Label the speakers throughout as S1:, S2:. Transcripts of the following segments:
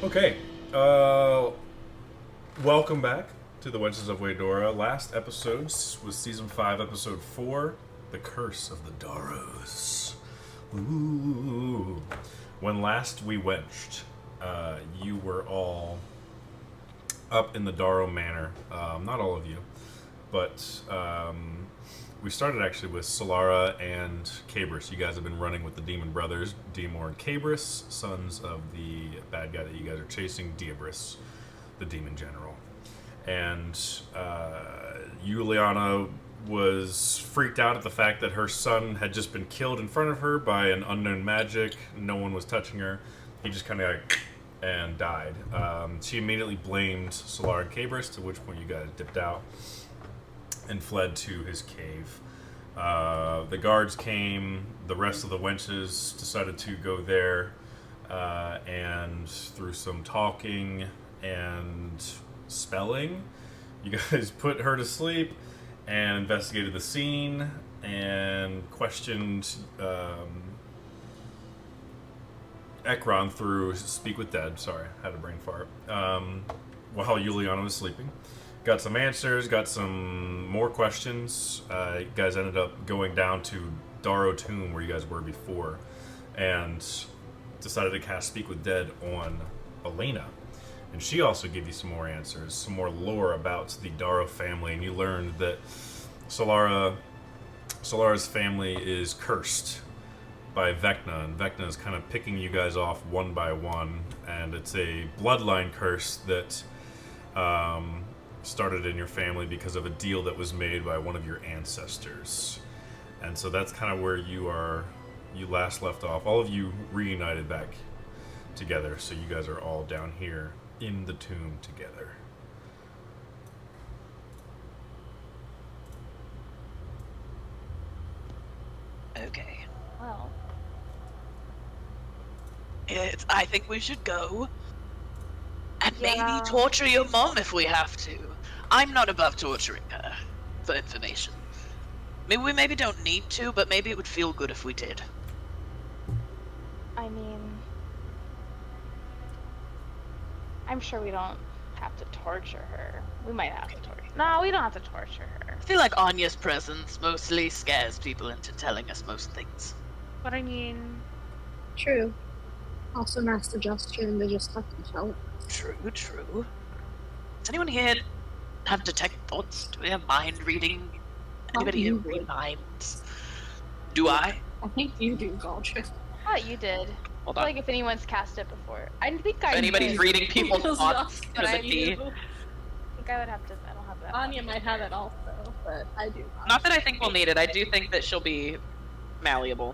S1: Okay, welcome back to the Wenches of Waydora. Last episode was Season 5, Episode 4, The Curse of the Daros. Ooh. When last we wenched, you were all up in the Daro Manor. Not all of you, but we started actually with Solara and Cabris. You guys have been running with the Demon Brothers, Demor and Cabris, sons of the bad guy that you guys are chasing, Diabris, the Demon General. And Juliana was freaked out at the fact that her son had just been killed in front of her by an unknown magic. No one was touching her. He just kind of like and died. She immediately blamed Solara and Cabris, to which point you guys dipped out and fled to his cave. The guards came, the rest of the wenches decided to go there, and through some talking and spelling, you guys put her to sleep and investigated the scene and questioned Ekron through Speak with Dead. Sorry, I had a brain fart. While Juliana was sleeping. Got some answers, got some more questions. You guys ended up going down to Daro Tomb, where you guys were before, and decided to cast Speak with Dead on Elena. And she also gave you some more answers, some more lore about the Daro family, and you learned that Solara's family is cursed by Vecna, and Vecna is kind of picking you guys off one by one, and it's a bloodline curse that started in your family because of a deal that was made by one of your ancestors. And so that's kind of where you last left off. All of you reunited back together, so you guys are all down here in the tomb together.
S2: Okay.
S3: Well,
S2: I think we should go. And
S3: Yeah.
S2: maybe torture your mom if we have to. I'm not above torturing her for information. We maybe don't need to, but maybe it would feel good if we did.
S3: I mean, I'm sure we don't have to torture her. We might have to torture. No, we don't have to torture her.
S2: I feel like Anya's presence mostly scares people into telling us most things.
S3: But I mean,
S4: True. Also, mass suggestion, they just have to tell it.
S2: True. Does anyone here have detect thoughts? Do we have mind reading? Anybody here read minds? Do I?
S4: I think you do, Gulch.
S3: I thought you did.
S2: Hold
S3: I
S2: on.
S3: like if anyone's cast it before. I think I
S2: If anybody's
S3: did.
S2: reading people's thoughts,
S3: but
S2: there's
S3: I
S2: a key.
S3: think I would have to. I don't have that.
S4: Anya
S3: much.
S4: might have it also, but I do not.
S2: Not that I think we'll need it. I do think that she'll be malleable.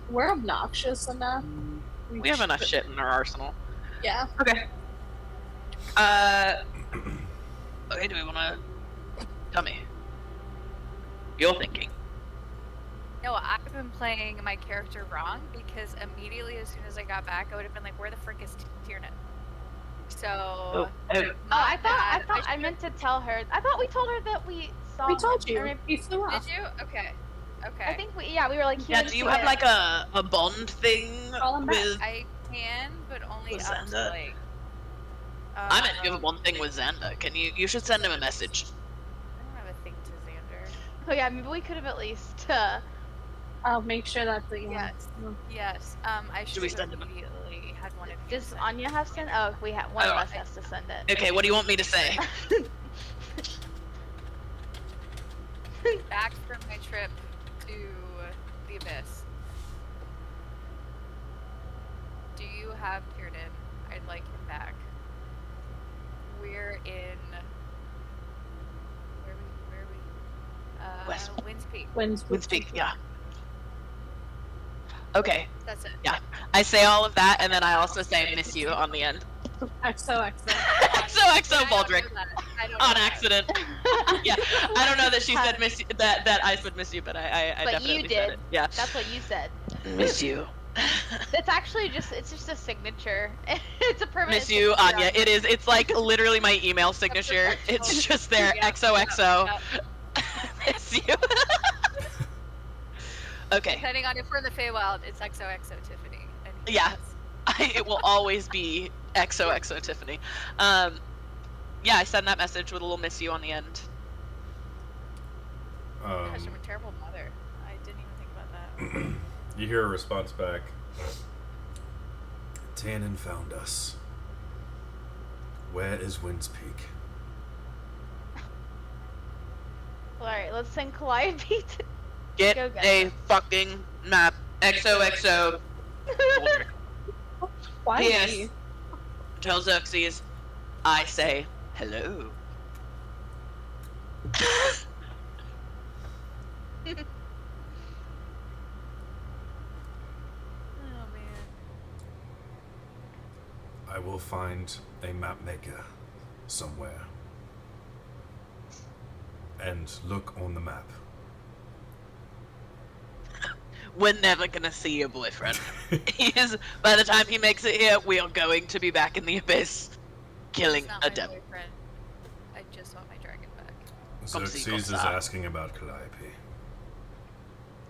S4: We're obnoxious enough.
S2: We have enough shit in our arsenal.
S4: Yeah.
S2: Okay. Okay, do we want to... Tell me. You're thinking.
S5: No, I've been playing my character wrong because immediately as soon as I got back, I would have been like, "Where the frick is Tiernan?" So.
S2: Oh,
S3: I thought I
S5: should've-
S3: meant to tell her. I thought we told her that we saw.
S4: We told
S3: him, or
S4: you.
S3: maybe-
S4: He flew
S5: Did
S4: off.
S5: you? Okay. Okay.
S3: I think we. Yeah, we were like.
S2: yeah,
S3: "Here's
S2: do you
S3: the-
S2: have like a bond thing
S4: Call him back.
S2: with...
S5: I can, but only
S2: With
S5: up to
S2: Xander?
S5: like.
S2: I meant you have one thing with Xander. You should send him a message.
S5: I don't have a thing to Xander.
S3: Oh yeah, maybe we could have at least.
S4: I'll make sure that's the
S5: Yes. Yes. I
S2: Should we
S5: should
S2: send
S5: have
S2: him?
S5: immediately had one of you.
S3: Does
S5: send
S3: Anya have send? Oh, we have one
S2: Oh,
S3: of us has to send it.
S2: Okay, what do you want me to say?
S5: back from my trip to the abyss. Do you have Tiernan? I'd like him back. We're in. Where are we?
S2: West.
S5: Winds Peak.
S2: With speak, yeah. Okay,
S5: That's it.
S2: yeah. I say all of that, and then I also say miss you on the end.
S4: XOXO.
S2: XOXO Baldrick.
S5: I don't know
S2: On
S5: that.
S2: accident. Yeah, I don't know that she said miss you, that Ice would miss you, but I
S3: But
S2: definitely
S3: you
S2: said
S3: did.
S2: it. Yeah.
S3: That's what you said.
S2: Miss you.
S3: It's actually just a signature. It's a permanent.
S2: Miss you,
S3: signature
S2: Anya.
S3: on
S2: It is. It's like literally my email signature. It's just there.
S5: Yeah,
S2: XOXO.
S5: yeah.
S2: Miss you. Okay.
S5: Depending on if we're in the Feywild, it's XOXO Tiffany. And
S2: Yeah. It will always be XOXO Tiffany. Yeah, I sent that message with a little miss you on the end.
S5: Gosh, I'm a terrible mother. I didn't even think about that.
S1: You hear a response back. Tannen found us. Where is Winds Peak?
S3: Well, alright, let's send Calliope to
S2: Get
S3: go get
S2: a
S3: them.
S2: fucking map. XOXO. Soldier.
S4: Why?
S2: Yes. Tell Xerxes, I say hello.
S5: Oh man.
S1: I will find a map maker somewhere. And look on the map.
S2: We're never gonna see your boyfriend. By the time he makes it here, we are going to be back in the abyss, killing
S5: It's not
S2: a
S5: my
S2: devil.
S5: boyfriend. I just want my dragon back.
S1: Xerxes is
S2: Come see.
S1: asking about Calliope.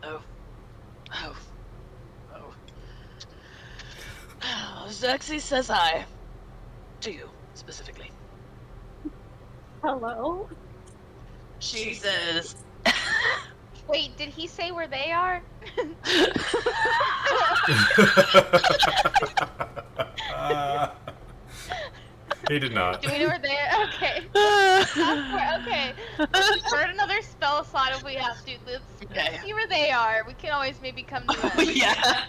S2: Oh. Xerxes says hi. To you, specifically.
S4: Hello?
S2: She says...
S3: Wait, did he say where they are?
S1: He did not.
S3: Do we know where they are? Okay. Okay. Let's burn another spell slot if we have to. Let's
S2: Okay.
S3: see where they are. We can always maybe come to them.
S2: Yeah.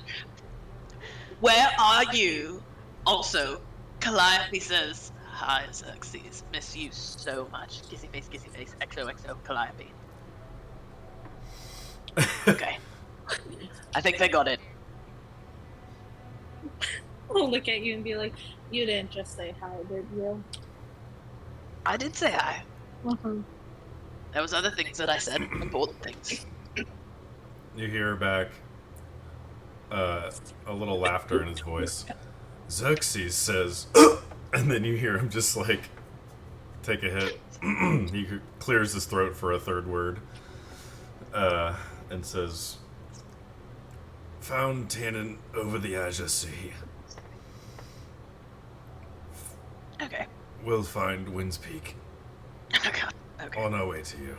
S2: Where are you? Also, Calliope says, hi, Xerxes. Miss you so much. Kissy face, XOXO, Calliope. Okay. I think they got it.
S4: I'll look at you and be like, you didn't just say hi, did you?
S2: I did say hi.
S4: Uh-huh.
S2: There was other things that I said, important things.
S1: You hear back a little laughter in his voice. Xerxes says, and then you hear him just like take a hit. He clears his throat for a third word and says, found Tannen over the Azure Sea.
S2: Okay.
S1: We'll find Winds Peak
S2: Oh god. Okay.
S1: on our way to you.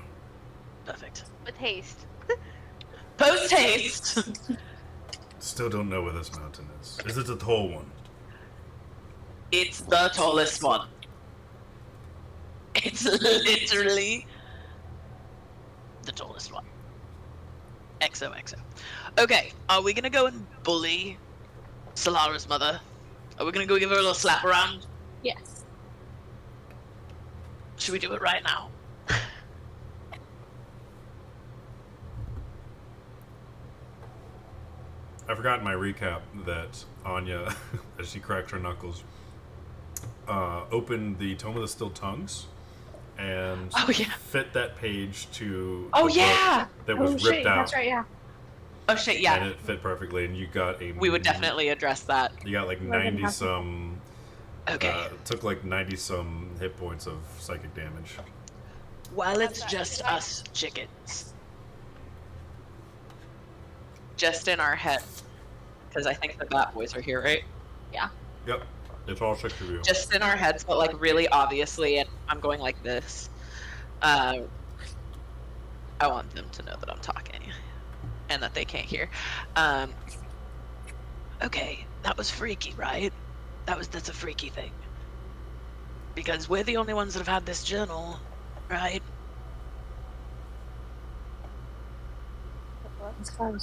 S2: Perfect.
S3: With haste.
S2: Post haste!
S1: Still don't know where this mountain is. Is it a tall one?
S2: It's the tallest one. It's literally the tallest one. XOXO. Okay, are we gonna go and bully Solara's mother? Are we gonna go give her a little slap around?
S4: Yes.
S2: Should we do it right now?
S1: I forgot in my recap that Anya, as she cracked her knuckles, opened the Tome of the Still Tongues and
S2: Oh, yeah.
S1: fit that page to
S2: Oh,
S1: the
S2: yeah!
S1: book that was
S4: shit,
S1: ripped out.
S4: That's right, yeah.
S2: Oh shit,
S1: And
S2: yeah.
S1: it fit perfectly, and you got a.
S2: We would definitely address that.
S1: You got like 90 some.
S2: Okay.
S1: Took like 90 some hit points of psychic damage.
S2: Well, it's just us chickens. Just in our head. Because I think the Bat Boys are here, right?
S1: Yep, it's all 6 of you.
S2: Just in our heads, but like really obviously, and I'm going like this. I want them to know that I'm talking and that they can't hear. Okay, that was freaky, right? That's a freaky thing. Because we're the only ones that have had this journal, right?
S4: As far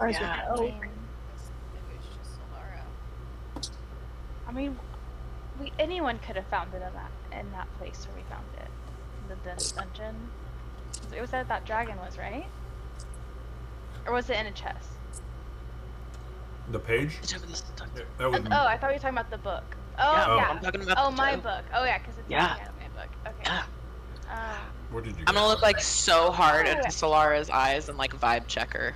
S4: as
S2: Yeah.
S4: we go.
S5: Maybe it's just Solara.
S3: I mean, anyone could have found it in that place where we found it, the dungeon. It was that dragon was, right? Or was it in a chest?
S1: The page?
S2: It's over this time.
S1: That was.
S3: Oh, I thought you were talking about the book. Oh
S2: Yeah,
S3: yeah.
S2: I'm talking about
S3: Oh,
S2: the
S3: my
S2: journal.
S3: book. Oh yeah, because it's
S2: Yeah.
S3: my book. Okay.
S2: Yeah.
S1: Where did you
S2: I'm
S1: go?
S2: gonna look like so hard
S3: Oh,
S2: into
S3: yeah.
S2: Solara's eyes and like vibe check her.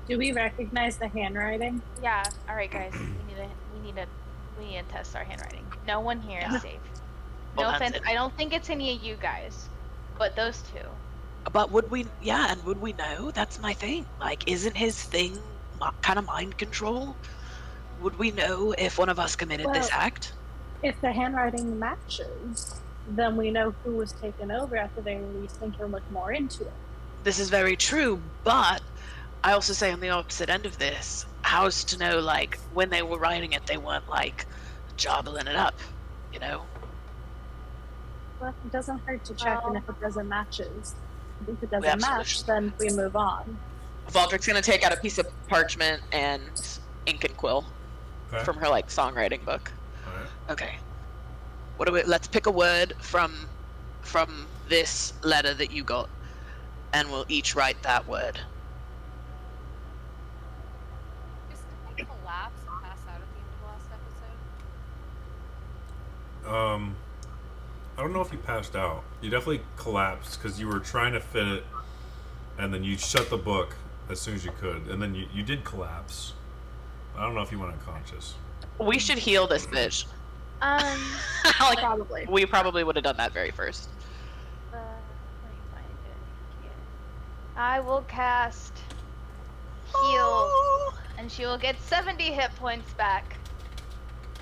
S4: Do we recognize the handwriting?
S3: Yeah. All right, guys. We need to test our handwriting. No one here is
S2: Yeah.
S3: safe.
S2: Well,
S3: No
S2: that's
S3: offense.
S2: it.
S3: I don't think it's any of you guys, but those two.
S2: But would we? Yeah, and would we know? That's my thing. Like, isn't his thing kind of mind control? Would we know if one of us committed this
S4: Well-
S2: act?
S4: If the handwriting matches, then we know who was taken over at the very least and can look more into it.
S2: This is very true, but I also say on the opposite end of this, how's to know, like, when they were writing it, they weren't, like, jobbling it up, you know?
S4: Well, it doesn't hurt to check, and if it doesn't matches, if it doesn't
S2: absolutely
S4: match,
S2: should.
S4: then we move on.
S2: Valdrick's gonna take out a piece of parchment and ink and quill
S1: Okay.
S2: from her, like, songwriting book.
S1: All right.
S2: Okay. What do we? Let's pick a word from this letter that you got, and we'll each write that word.
S5: Just did I collapse and pass out at the end of last episode?
S1: I don't know if you passed out. You definitely collapsed because you were trying to fit it, and then you shut the book as soon as you could, and then you did collapse. I don't know if you went unconscious.
S2: We should heal this bitch. Like,
S4: Probably.
S2: we probably would have done that very first.
S3: Let me find it. I will cast heal, and she will get 70 hit points back.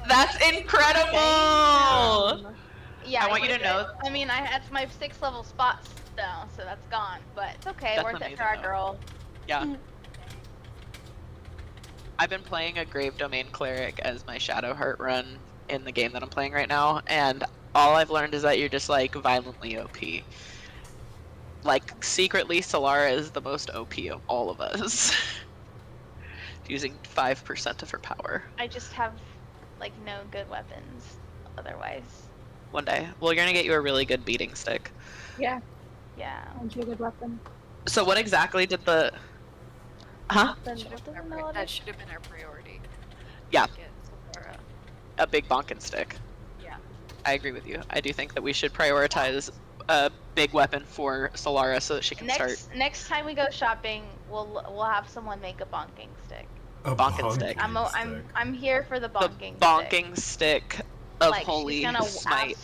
S2: That's incredible!
S3: Yeah,
S2: I want you to
S3: did
S2: know-
S3: it. I mean, that's my 6th level spot now, so that's gone. But it's okay,
S2: That's
S3: worth it
S2: amazing,
S3: for our
S2: though.
S3: girl.
S2: Yeah. I've been playing a Grave Domain Cleric as my Shadow Heart run in the game that I'm playing right now, and all I've learned is that you're just, like, violently OP. Like, secretly, Solara is the most OP of all of us. Using 5% of her power.
S3: I just have like no good weapons otherwise.
S2: One day. Well, you're gonna get you a really good beating stick.
S4: Yeah,
S3: Yeah.
S4: aren't you a good weapon?
S2: So what exactly did the... Huh?
S3: Then
S5: Should
S3: what
S5: have
S3: does
S5: been
S3: the
S5: our,
S3: melody-
S5: that should have been our priority.
S2: Yeah.
S5: Get Solara.
S2: A big bonkin stick.
S5: Yeah.
S2: I agree with you. I do think that we should prioritize a big weapon for Solara so that she can start...
S3: Next time we go shopping, we'll have someone make a bonking stick.
S1: A
S2: Bonking stick.
S3: I'm here for the
S2: The
S3: bonking.
S2: bonking stick of
S3: like,
S2: holy
S3: she's gonna
S2: smite.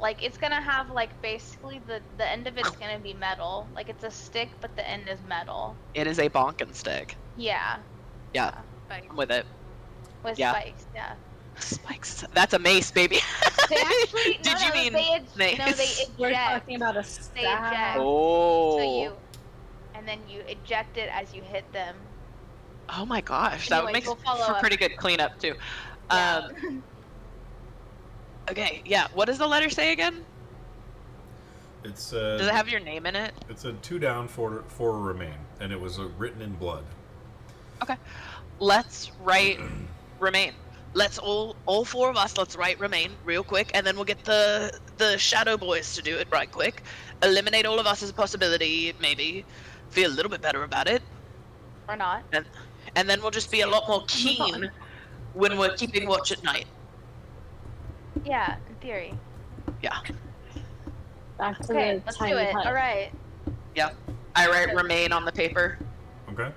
S3: like it's gonna have like basically the end of it's gonna be metal. Like it's a stick, but the end is metal.
S2: It is a bonkin stick.
S3: Yeah,
S2: Yeah,
S5: Like,
S2: I'm with it.
S3: with
S2: Yeah.
S3: spikes. Yeah.
S2: Spikes. That's a mace, baby.
S3: They actually.
S2: Did
S3: no,
S2: you mean
S3: they
S2: mace?
S3: No, they
S4: We're
S3: eject.
S4: talking about a
S3: They eject.
S4: stab.
S2: Oh.
S3: So you, and then you eject it as you hit them.
S2: Oh my gosh, that would
S3: Anyways,
S2: make
S3: we'll follow
S2: for
S3: up.
S2: pretty good cleanup too.
S3: Yeah.
S2: Okay, yeah. What does the letter say again?
S1: It's
S2: Does it have your name in it?
S1: It said 2 down, 4 remain, and it was written in blood.
S2: Let's write remain. Let's all 4 of us. Let's write remain real quick, and then we'll get the shadow boys to do it right quick. Eliminate all of us as a possibility. Maybe feel a little bit better about it,
S3: Or not.
S2: and then we'll just be a lot more keen when we're keeping watch at night.
S3: Yeah, in theory.
S2: Yeah.
S4: Back to
S3: Okay,
S4: the
S3: let's
S4: tiny
S3: do it.
S4: hut.
S3: All right.
S2: I write remain on the paper.
S1: Okay.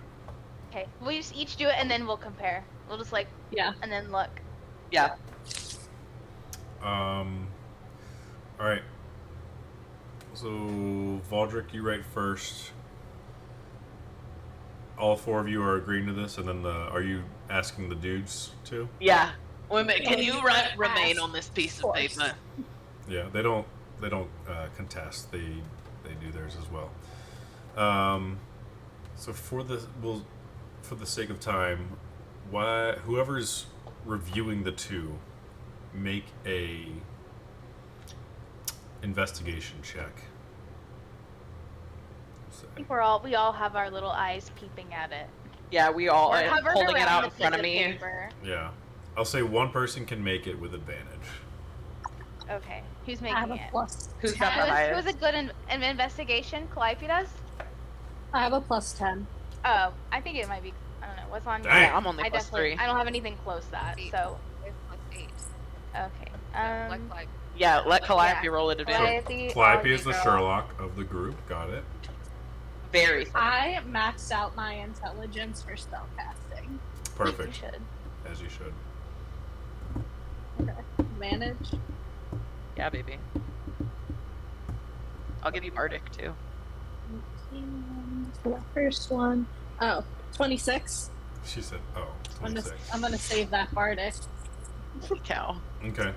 S3: Okay, we'll just each do it and then we'll compare. We'll just like,
S4: Yeah.
S3: and then look.
S2: Yeah.
S1: All right. So Valdrick, you write first. All 4 of you are agreeing to this, and then are you asking the dudes too?
S2: Yeah. Women, can you write
S3: Ask.
S2: remain on this piece of
S4: course.
S2: paper?
S1: Yeah, they don't contest. They do theirs as well. So for the sake of time, whoever's reviewing the 2, make a investigation check.
S3: I think we all have our little eyes peeping at it.
S2: Yeah, we all
S3: We're
S2: are
S3: hovering
S2: holding it
S3: around
S2: out
S3: the
S2: in front of
S3: piece
S2: me.
S3: paper.
S1: Yeah, I'll say 1 person can make it with advantage.
S3: Okay, who's
S4: I have
S3: making
S4: a
S3: it?
S4: plus.
S2: Who's got the
S3: Who's
S2: highest?
S3: a good an investigation? Calliope does?
S4: I have a plus 10.
S3: Oh, I think it might be. I don't know. What's on?
S1: Dang.
S2: Yeah, I'm only
S3: I
S2: plus
S3: definitely.
S2: 3.
S3: I don't have anything close to that. So
S5: It's +8.
S3: okay.
S5: Like,
S2: Yeah, let Calliope
S3: Yeah.
S2: roll at advantage.
S1: Calliope
S3: I'll
S1: is the
S3: go.
S1: Sherlock of the group. Got it.
S2: Very.
S4: I maxed out my intelligence for spellcasting.
S3: You
S1: Perfect.
S3: should.
S1: As you should.
S4: Okay. Advantage.
S2: Yeah, baby. I'll give you Bardic too.
S4: For the first one. Oh, 26.
S1: She said, "Oh,
S4: I'm
S1: 26."
S4: gonna save that Bardic.
S2: Cow.
S1: Okay.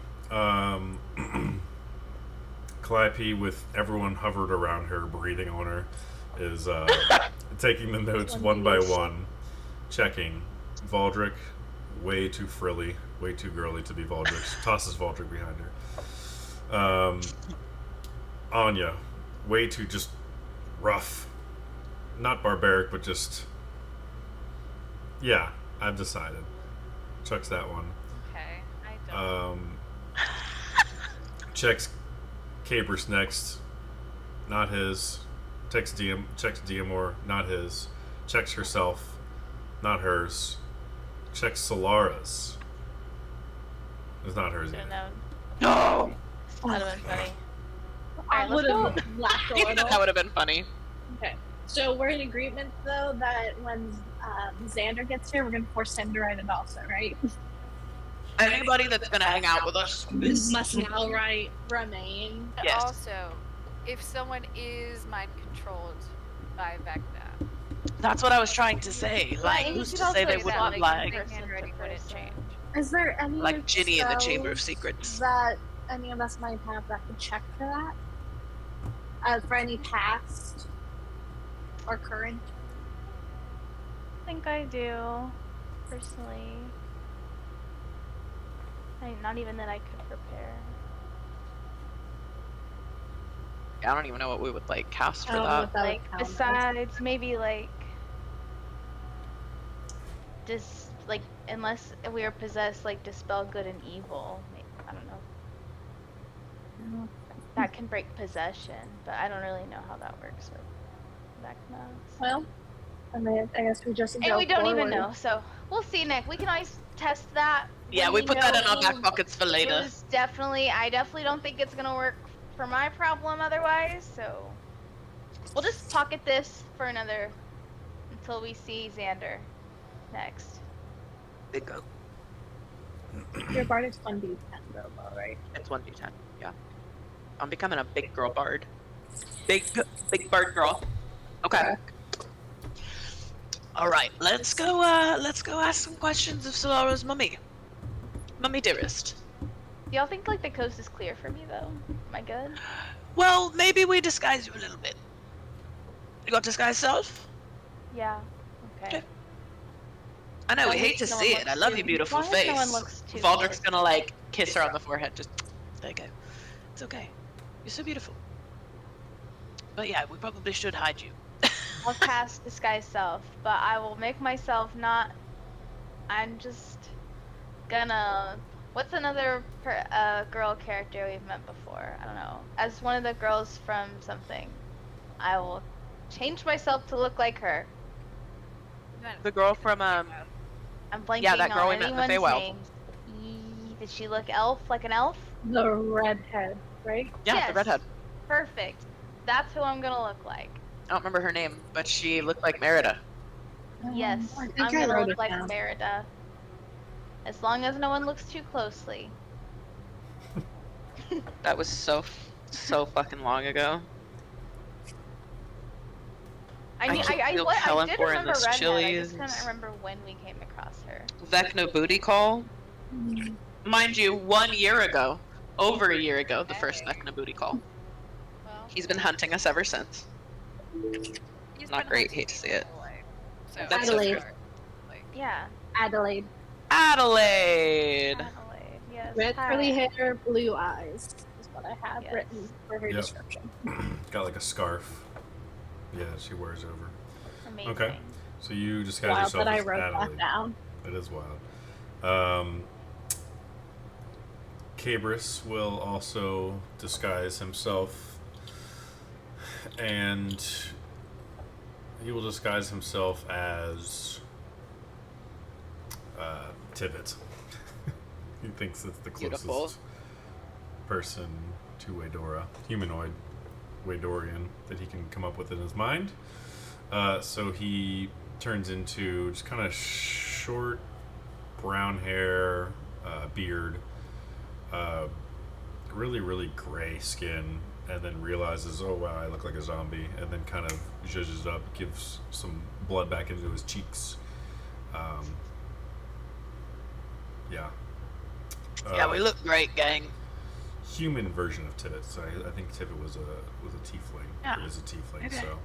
S1: Calliope, with everyone hovered around her, breathing on her, is taking the notes one by one, checking. Valdric, way too frilly, way too girly to be Valdric. Tosses Valdric behind her. Anya, way too just rough. Not barbaric, but just... Yeah, I've decided. Chucks that one.
S5: Okay, I don't.
S1: Checks Cabris next. Not his. Checks Diamor. Not his. Checks herself. Not hers. Checks Solara's. It's not hers
S3: Should've
S1: either.
S3: known.
S2: No!
S3: That would've been funny.
S4: I
S3: Alright,
S4: would
S3: let's
S4: have laughed a little.
S2: That would have been funny.
S4: Okay. So we're in agreement, though, that when Xander gets here, we're going to force him to write it also, right?
S2: Anybody that's gonna hang out with us
S4: Must now remain.
S5: But
S2: Yes.
S5: Also, if someone is mind controlled by Vecna,
S2: That's what I was trying to say. Like,
S3: you
S2: who's
S3: could
S2: to say
S3: also
S2: they
S3: do
S2: wouldn't
S3: that,
S2: like
S5: the handwriting wouldn't change.
S4: Is there any
S2: like Ginny in the Chamber of
S4: spells
S2: Secrets?
S4: that any of us might have that could check for that? For any past or current?
S3: I think I do, personally. Not even that I could prepare.
S2: I don't even know what we would like cast for
S4: Oh,
S2: that.
S4: what that would
S3: Like,
S4: count as.
S3: besides, maybe like... unless we are possessed, like, dispel good and evil. I don't know. That can break possession, but I don't really know how that works with Vecna.
S4: Well, I mean, I guess we just
S3: And
S4: go
S3: we don't even
S4: forward.
S3: know, so we'll see, Nick. We can always test that.
S2: Yeah,
S3: when
S2: we put that
S3: know
S2: in our back
S3: who-
S2: pockets for later.
S3: I definitely don't think it's gonna work for my problem otherwise, so we'll just pocket this for another until we see Xander next.
S2: Bingo.
S4: Your Bardic's 1d10 though, right?
S2: It's 1d10. Yeah. I'm becoming a big girl bard. Big bard girl. Okay. All right, let's go ask some questions of Solara's mummy. Mummy dearest.
S3: Do y'all think like the coast is clear for me though? Am I good?
S2: Well, maybe we disguise you a little bit. You got disguise self?
S3: Yeah. Okay.
S2: Okay. I know, we
S3: As long
S2: hate to
S3: as no
S2: see
S3: one
S2: it. I
S3: looks
S2: love
S3: too-
S2: your beautiful
S3: as long as
S2: face.
S3: no one looks too
S2: Valdric's
S3: close.
S2: gonna like kiss her on the forehead. Just there you go. It's okay. You're so beautiful. But yeah, we probably should hide you.
S3: I'll cast disguise self, but I will make myself not. I'm just gonna. What's another girl character we've met before? I don't know. As one of the girls from something, I will change myself to look like her.
S2: The girl from
S3: I'm blanking
S2: Yeah, that girl
S3: on
S2: we met in the
S3: anyone's
S2: Feywild.
S3: names. Did she look elf, like an elf?
S4: The redhead, right?
S2: yeah,
S3: Yes.
S2: the redhead.
S3: Perfect. That's who I'm gonna look like.
S2: I don't remember her name, but she looked like Merida.
S3: Yes,
S4: I think
S3: I'm
S4: I
S3: gonna
S4: wrote
S3: look
S4: it
S3: like
S4: down.
S3: Merida. As long as no one looks too closely.
S2: That was so fucking long ago. I
S3: I
S2: keep feel
S3: I
S2: Helen
S3: did
S2: for in
S3: remember
S2: this
S3: Redhead. I
S2: Chili's.
S3: just couldn't remember when we came across her.
S2: Vecna booty call. Mind you, 1 year ago. Over a year ago, the first Vecna booty call.
S5: Well,
S2: He's been hunting us ever since.
S5: he's
S2: not
S5: been
S2: great,
S5: hunting
S2: hate to see it.
S5: anyway, So
S2: That's
S4: Adelaide.
S5: Like,
S3: Yeah,
S4: Adelaide.
S2: Adelaide!
S3: Adelaide. Yes.
S4: Red
S3: hi.
S4: curly hair, blue eyes is what I have
S3: Yes.
S4: written for her
S1: Yep.
S4: description.
S1: Got like a scarf. Yeah, she wears over.
S3: Amazing.
S1: Okay. So you disguise
S4: Wow,
S1: yourself
S4: but I
S1: as
S4: wrote
S1: Adelaide.
S4: that down.
S1: It is wild. Cabris will also disguise himself, and he will disguise himself as Tibbet. He thinks it's the closest
S2: Beautiful.
S1: person to Waydora, humanoid Waydorian, that he can come up with in his mind. So he turns into just kind of short brown hair, beard, really, really gray skin, and then realizes, oh wow, I look like a zombie, and then kind of zhuzhes up, gives some blood back into his cheeks, Yeah.
S2: Yeah, we look great, gang.
S1: Human version of Tibbet. So I think Tibbet was a tiefling.
S2: Yeah.
S1: Or is a tiefling.
S2: Okay.
S1: So.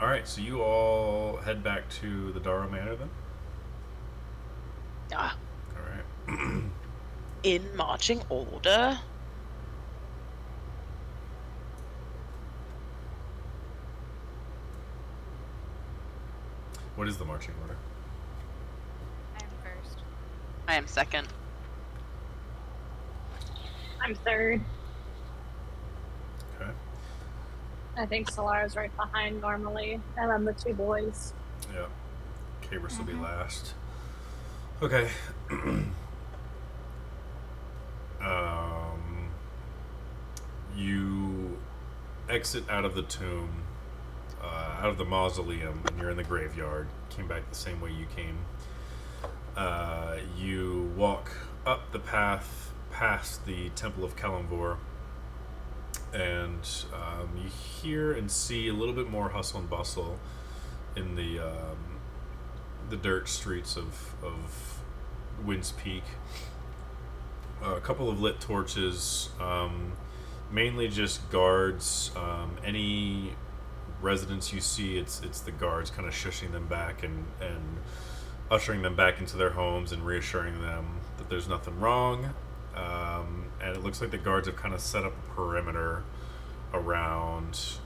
S1: All right. So you all head back to the Darrow Manor then.
S2: Ah,
S1: All right.
S2: in marching order.
S1: What is the marching order?
S5: I'm first.
S2: I am second.
S4: I'm third.
S1: Okay.
S4: I think Solara's right behind normally, and then the two boys.
S1: Yeah. Cabris will be last. Okay. You exit out of the tomb, out of the mausoleum, and you're in the graveyard. Came back the same way you came. You walk up the path past the Temple of Kalimvor, and you hear and see a little bit more hustle and bustle in the dirt streets of Wind's Peak. A couple of lit torches, mainly just guards. Any residents you see, it's the guards kind of shushing them back and ushering them back into their homes and reassuring them that there's nothing wrong. And it looks like the guards have kind of set up a perimeter around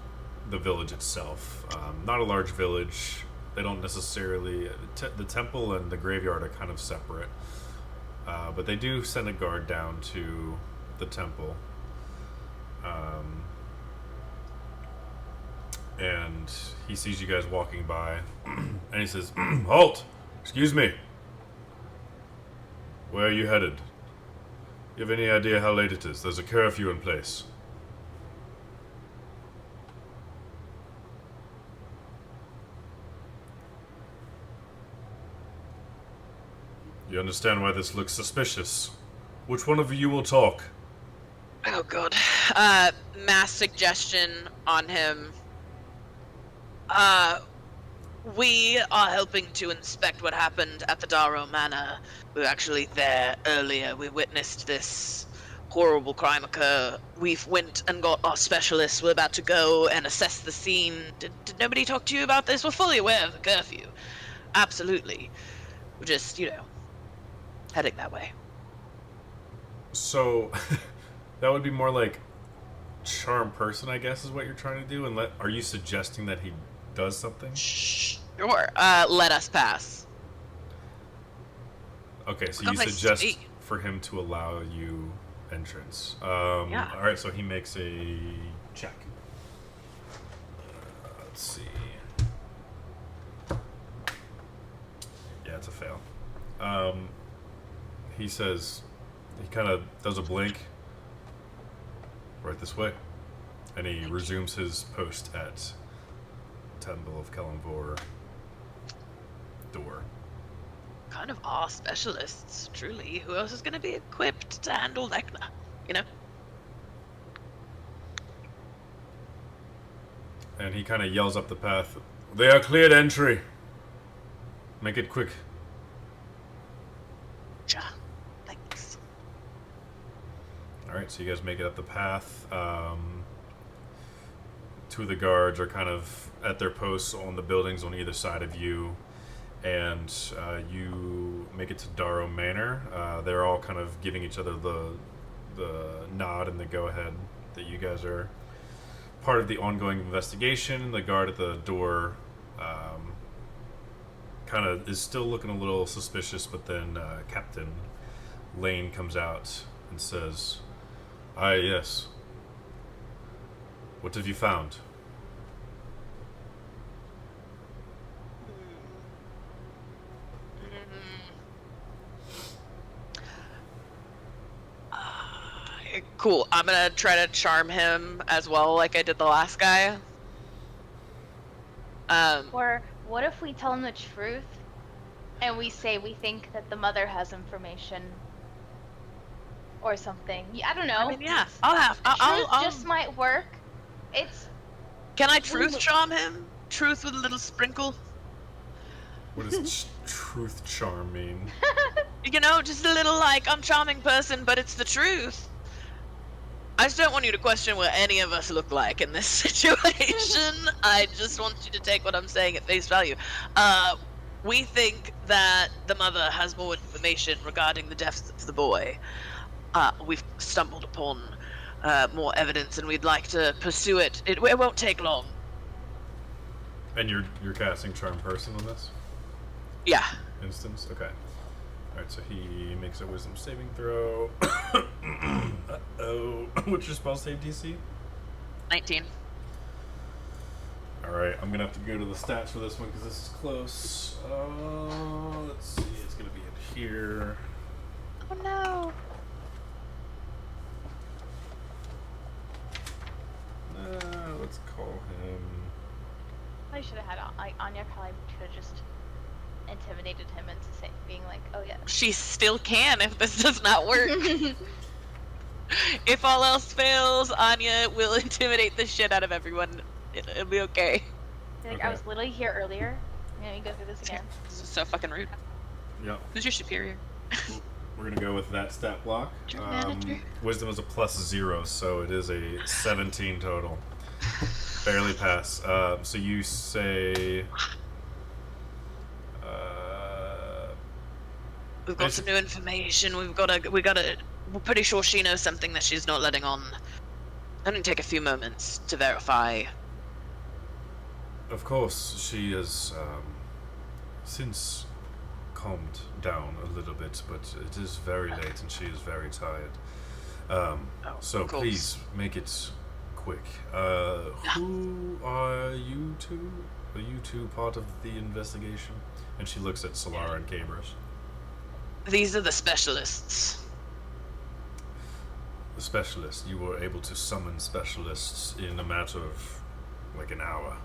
S1: the village itself. Not a large village. They don't necessarily... the temple and the graveyard are kind of separate. But they do send a guard down to the temple. And he sees you guys walking by. And he says, "Halt! Excuse me. Where are you headed? You have any idea how late it is? There's a curfew in place." You understand why this looks suspicious? Which one of you will talk?
S2: Oh god. Mass suggestion on him. We are helping to inspect what happened at the Darrow Manor. We were actually there earlier. We witnessed this horrible crime occur. We've went and got our specialists. We're about to go and assess the scene. Did nobody talk to you about this? We're fully aware of the curfew. Absolutely. We're just, heading that way.
S1: So, that would be more like charm person, I guess, is what you're trying to do. And are you suggesting that he does something?
S2: Sure. Let us pass.
S1: Okay, so
S2: Got
S1: you
S2: my
S1: suggest
S2: speed.
S1: for him to allow you entrance.
S2: Yeah.
S1: All right, so he makes a check. Let's see. Yeah, it's a fail. He says, he kind of does a blink. Right this way. And he resumes his post at Temple of Kalimvor door.
S2: Kind of our specialists, truly. Who else is going to be equipped to handle Vecna?
S1: And he kind of yells up the path, "They are cleared entry. Make it quick."
S2: Ja. Thanks.
S1: Alright, so you guys make it up the path. Two of the guards are kind of at their posts on the buildings on either side of you. And you make it to Darrow Manor. They're all kind of giving each other the nod and the go-ahead that you guys are part of the ongoing investigation. The guard at the door kind of is still looking a little suspicious, but then Captain Lane comes out and says, "Ah, yes. What have you found?"
S2: Cool. I'm gonna try to charm him as well, like I did the last guy.
S3: Or what if we tell him the truth and we say we think that the mother has information or something? I don't know.
S2: I mean, yeah. I'll
S3: Truth just might work. It's
S2: Can I truth charm him? truth with a little sprinkle.
S1: What does truth charm mean?
S2: You know, just a little like, I'm a charming person, but it's the truth. I just don't want you to question what any of us look like in this situation. I just want you to take what I'm saying at face value. We think that the mother has more information regarding the deaths of the boy. We've stumbled upon more evidence, and we'd like to pursue it. It won't take long.
S1: And you're casting charm person on this
S2: Yeah.
S1: instance? Okay. Alright, so he makes a wisdom saving throw. Uh-oh. What's your spell save DC?
S2: 19.
S1: Alright, I'm gonna have to go to the stats for this one because this is close. Let's see, it's gonna be in here.
S3: Oh no.
S1: Let's call him.
S3: I should have had Anya probably could have just intimidated him into being like, oh yeah.
S2: She still can if this does not work. If all else fails, Anya will intimidate the shit out of everyone. It'll be okay.
S3: Like,
S1: Okay.
S3: I was literally here earlier. Let me go through this again.
S2: This is so fucking rude.
S1: Yep.
S2: Who's your superior?
S1: We're gonna go with that stat block.
S2: Your manager.
S1: Wisdom is a +0, so it is a 17 total. Barely pass. So you say.
S2: We've got some new information. We're pretty sure she knows something that she's not letting on. It'll take a few moments to verify.
S1: Of course, she has since calmed down a little bit, but it is very late and she is very tired. So
S2: of course.
S1: please make it quick. Who are you two? Are you two part of the investigation? And she looks at Solara and Cabers.
S2: These are the specialists.
S1: The specialist. You were able to summon specialists in a matter of like an hour.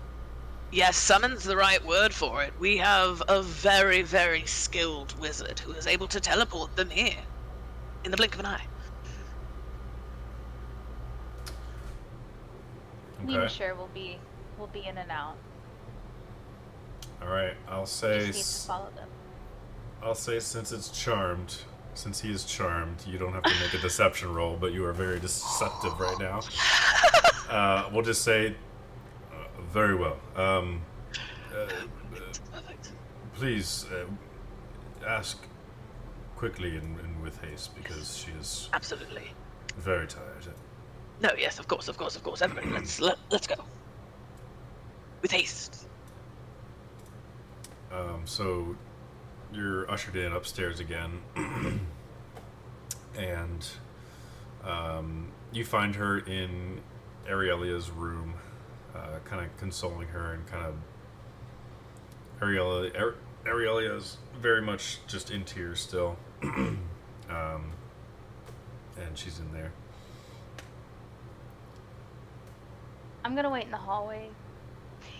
S2: Yes, summon's the right word for it. We have a very, very skilled wizard who is able to teleport them here in the blink of an eye.
S3: Me
S1: Okay.
S3: and sure we'll be in and out.
S1: All right. I'll
S3: We
S1: say.
S3: just need to follow them.
S1: I'll say since he is charmed, you don't have to make a deception roll, but you are very deceptive right now. We'll just say, very well.
S2: Perfect.
S1: Please ask quickly and with haste because she is
S2: Absolutely.
S1: very tired.
S2: No, yes, of course. Everybody, let's go. With haste.
S1: So you're ushered in upstairs again, and you find her in Arielia's room, kind of consoling her, and kind of Arielia's very much just in tears still, and she's in there.
S3: I'm gonna wait in the hallway.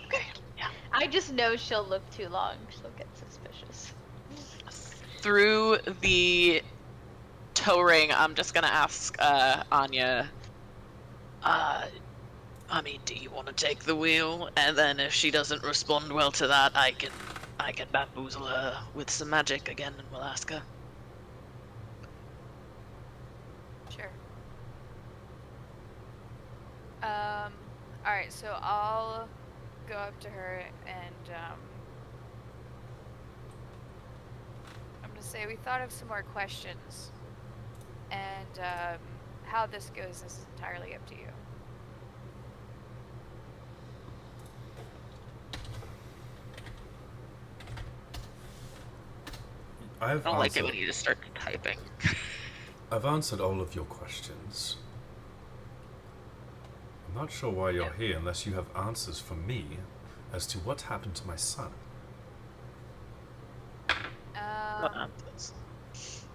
S2: Okay. Yeah.
S3: I just know she'll look too long. She'll get suspicious.
S2: Through the toe ring, I'm just gonna ask Anya. Do you want to take the wheel? And then if she doesn't respond well to that, I can bamboozle her with some magic again, and we'll ask her.
S5: Sure. Alright, so I'll go up to her and I'm gonna say we thought of some more questions, and how this goes is entirely up to you.
S2: I don't like it when you just start typing.
S1: I've answered all of your questions. I'm not sure why you're here unless you have answers for me as to what happened to my son.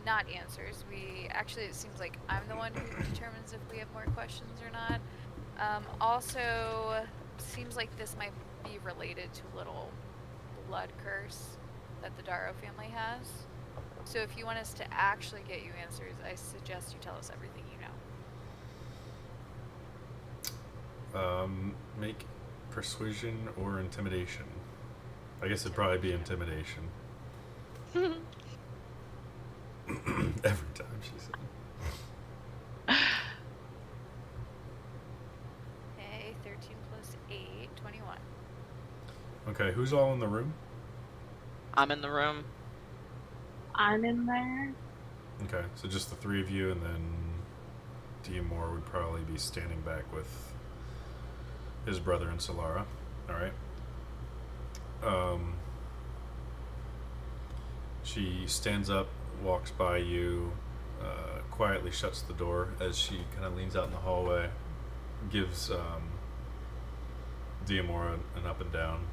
S5: Not answers. It seems like I'm the one who determines if we have more questions or not. Also, seems like this might be related to a little blood curse that the Darrow family has. So if you want us to actually get you answers, I suggest you tell us everything you know.
S1: Make persuasion or intimidation. I guess it'd probably be intimidation. Every time she said.
S5: Okay, 13 plus 8, 21.
S1: Okay, who's all in the room?
S2: I'm in the room.
S4: I'm in there.
S1: Okay, so just the three of you, and then Diamor would probably be standing back with his brother and Solara. Alright. She stands up, walks by you, quietly shuts the door as she kind of leans out in the hallway, gives Diamor an up and down,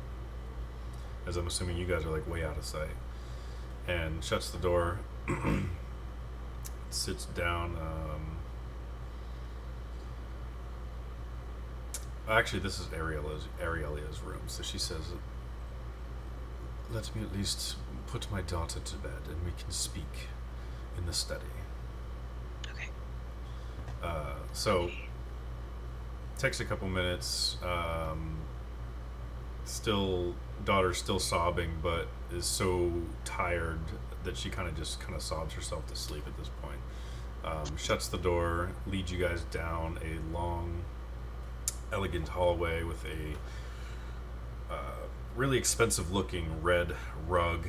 S1: as I'm assuming you guys are like way out of sight, and shuts the door, sits down. Actually, this is Arielia's room, so she says, "Let me at least put my daughter to bed, and we can speak in the study."
S2: Okay.
S1: So, takes a couple minutes. Daughter's still sobbing, but is so tired that she kind of sobs herself to sleep at this point. Shuts the door, leads you guys down a long, elegant hallway with a really expensive-looking red rug.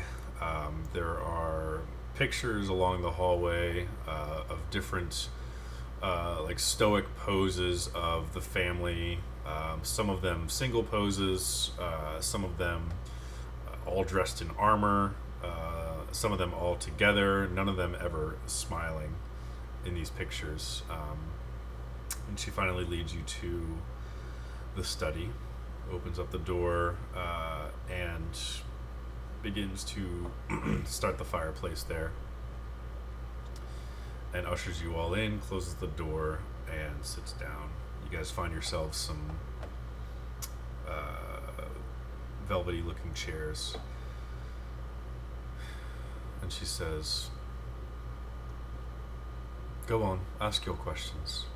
S1: There are pictures along the hallway of different like stoic poses of the family. Some of them single poses, some of them all dressed in armor, some of them all together, none of them ever smiling in these pictures. And she finally leads you to the study, opens up the door, and begins to start the fireplace there, and ushers you all in, closes the door, and sits down. You guys find yourselves some velvety looking chairs, and she says, "Go on, ask your questions."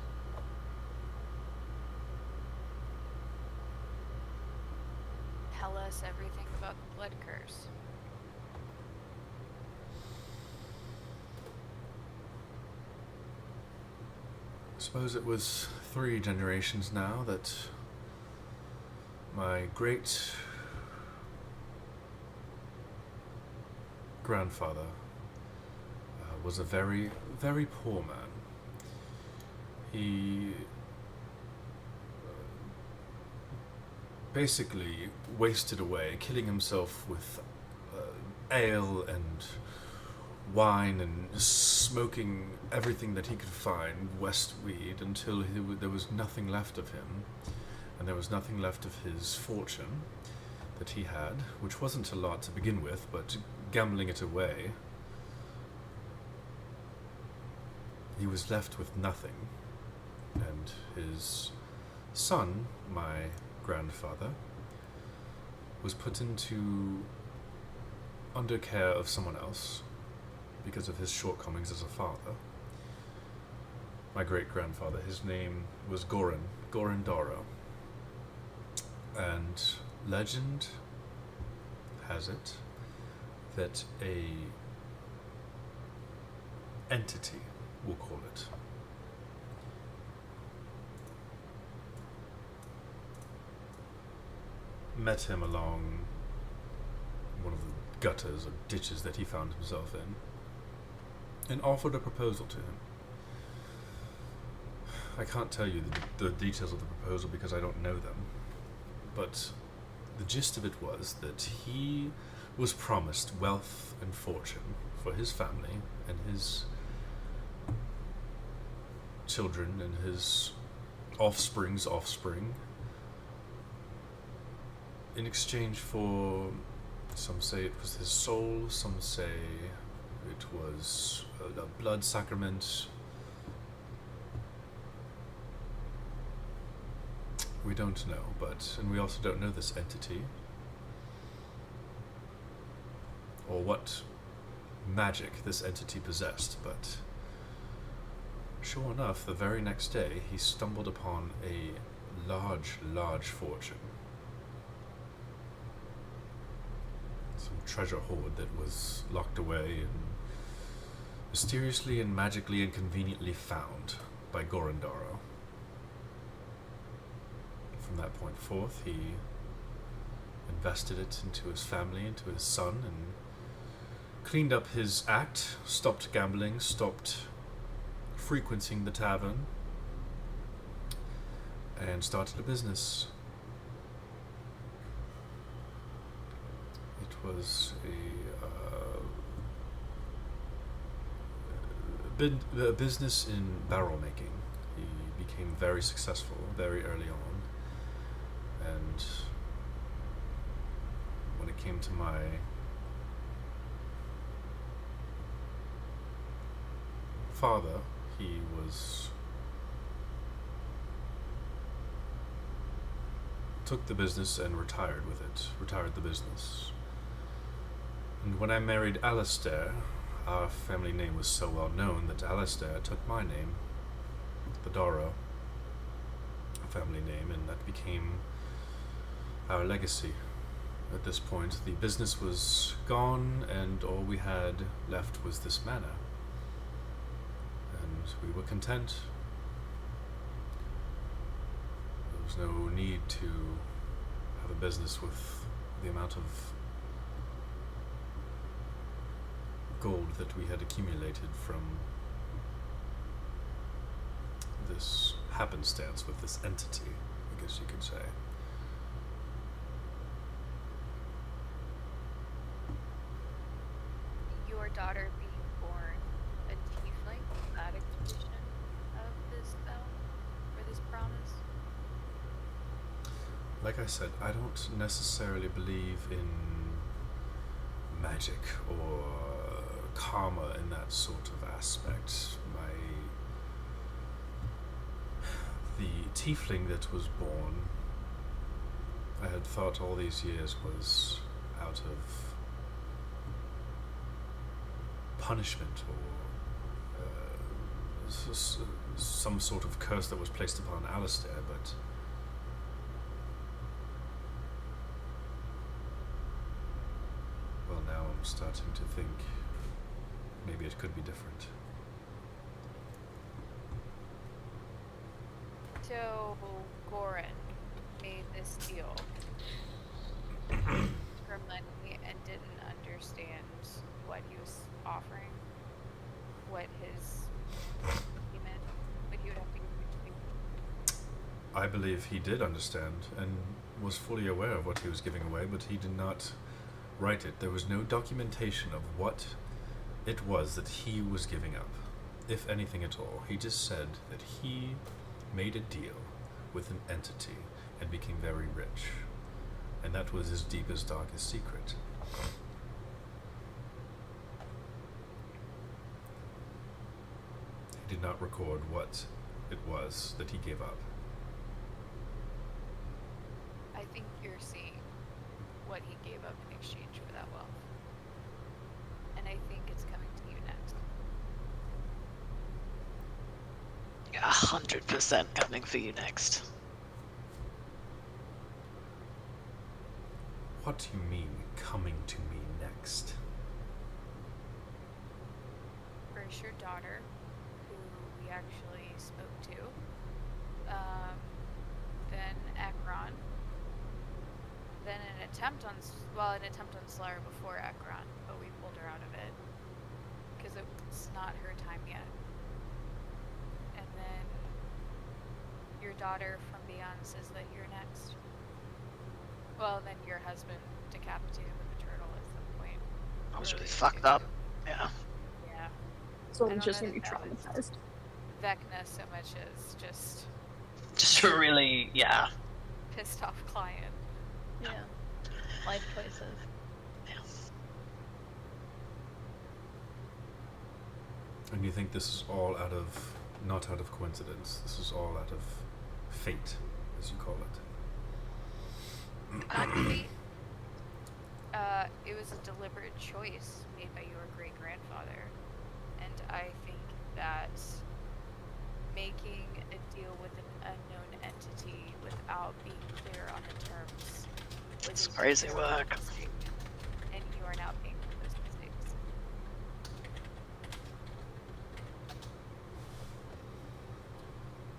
S5: Tell us everything about the blood curse.
S1: I suppose it was 3 generations now that my great grandfather was a very, very poor man. He basically wasted away, killing himself with ale and wine and smoking everything that he could find, west weed, until there was nothing left of him, and there was nothing left of his fortune that he had, which wasn't a lot to begin with, but gambling it away, he was left with nothing. And his son, my grandfather, was put into under care of someone else because of his shortcomings as a father. My great-grandfather, his name was Goran Doro. And legend has it that a entity, we'll call it, met him along one of the gutters or ditches that he found himself in, and offered a proposal to him. I can't tell you the details of the proposal because I don't know them, but the gist of it was that he was promised wealth and fortune for his family and his children and his offspring's offspring, in exchange for, some say it was his soul, some say it was a blood sacrament. We don't know, and we also don't know this entity, or what magic this entity possessed, but sure enough, the very next day he stumbled upon a large, large fortune treasure hoard that was locked away and mysteriously and magically and conveniently found by Gorondaro. From that point forth, he invested it into his family, into his son, and cleaned up his act, stopped gambling, stopped frequenting the tavern, and started a business. It was a business in barrel making. He became very successful very early on, and when it came to my father, he took the business and retired with it, retired the business. And when I married Alistair, our family name was so well known that Alistair took my name, the Dara family name, and that became our legacy. At this point, the business was gone, and all we had left was this manor. And we were content. There was no need to have a business with the amount of gold that we had accumulated from this happenstance with this entity, I guess you could say.
S5: Your daughter being born a tiefling, that expression of this spell, or this promise?
S1: Like I said, I don't necessarily believe in magic or karma in that sort of aspect. The tiefling that was born, I had thought all these years was out of punishment or some sort of curse that was placed upon Alistair, but well, now I'm starting to think maybe it could be different.
S5: So, Goran made this deal for money and didn't understand what he was offering, what his payment, what he would have to give to.
S1: I believe he did understand and was fully aware of what he was giving away, but he did not write it. There was no documentation of what it was that he was giving up, if anything at all. He just said that he made a deal with an entity and became very rich, and that was his deepest, darkest secret. He did not record what it was that he gave up.
S5: I think you're seeing what he gave up in exchange for that wealth. And I think it's coming to you next.
S2: 100% coming for you next.
S1: What do you mean, coming to me next?
S5: First, your daughter, who we actually spoke to. Then Ekron. Then an attempt on Slara before Ekron, but we pulled her out of it because it's not her time yet. And then your daughter from beyond says that you're next. Well, then your husband decapitated with a turtle at some point.
S2: I was really
S5: earlier
S2: fucked
S5: too.
S2: up. Yeah.
S5: Yeah.
S4: So
S5: I
S4: I'm
S5: don't
S4: just
S5: know
S4: gonna be
S5: that that was-
S4: traumatized.
S5: Vecna so much as just
S2: Just a really, yeah.
S5: pissed off client.
S3: Yeah. Life choices.
S1: And you think this is all not out of coincidence, this is all out of fate, as you call it?
S5: Not fate. It was a deliberate choice made by your great-grandfather. And I think that making a deal with an unknown entity without being clear on the terms was
S2: It's
S5: a
S2: crazy
S5: terrible
S2: work.
S5: mistake. And you are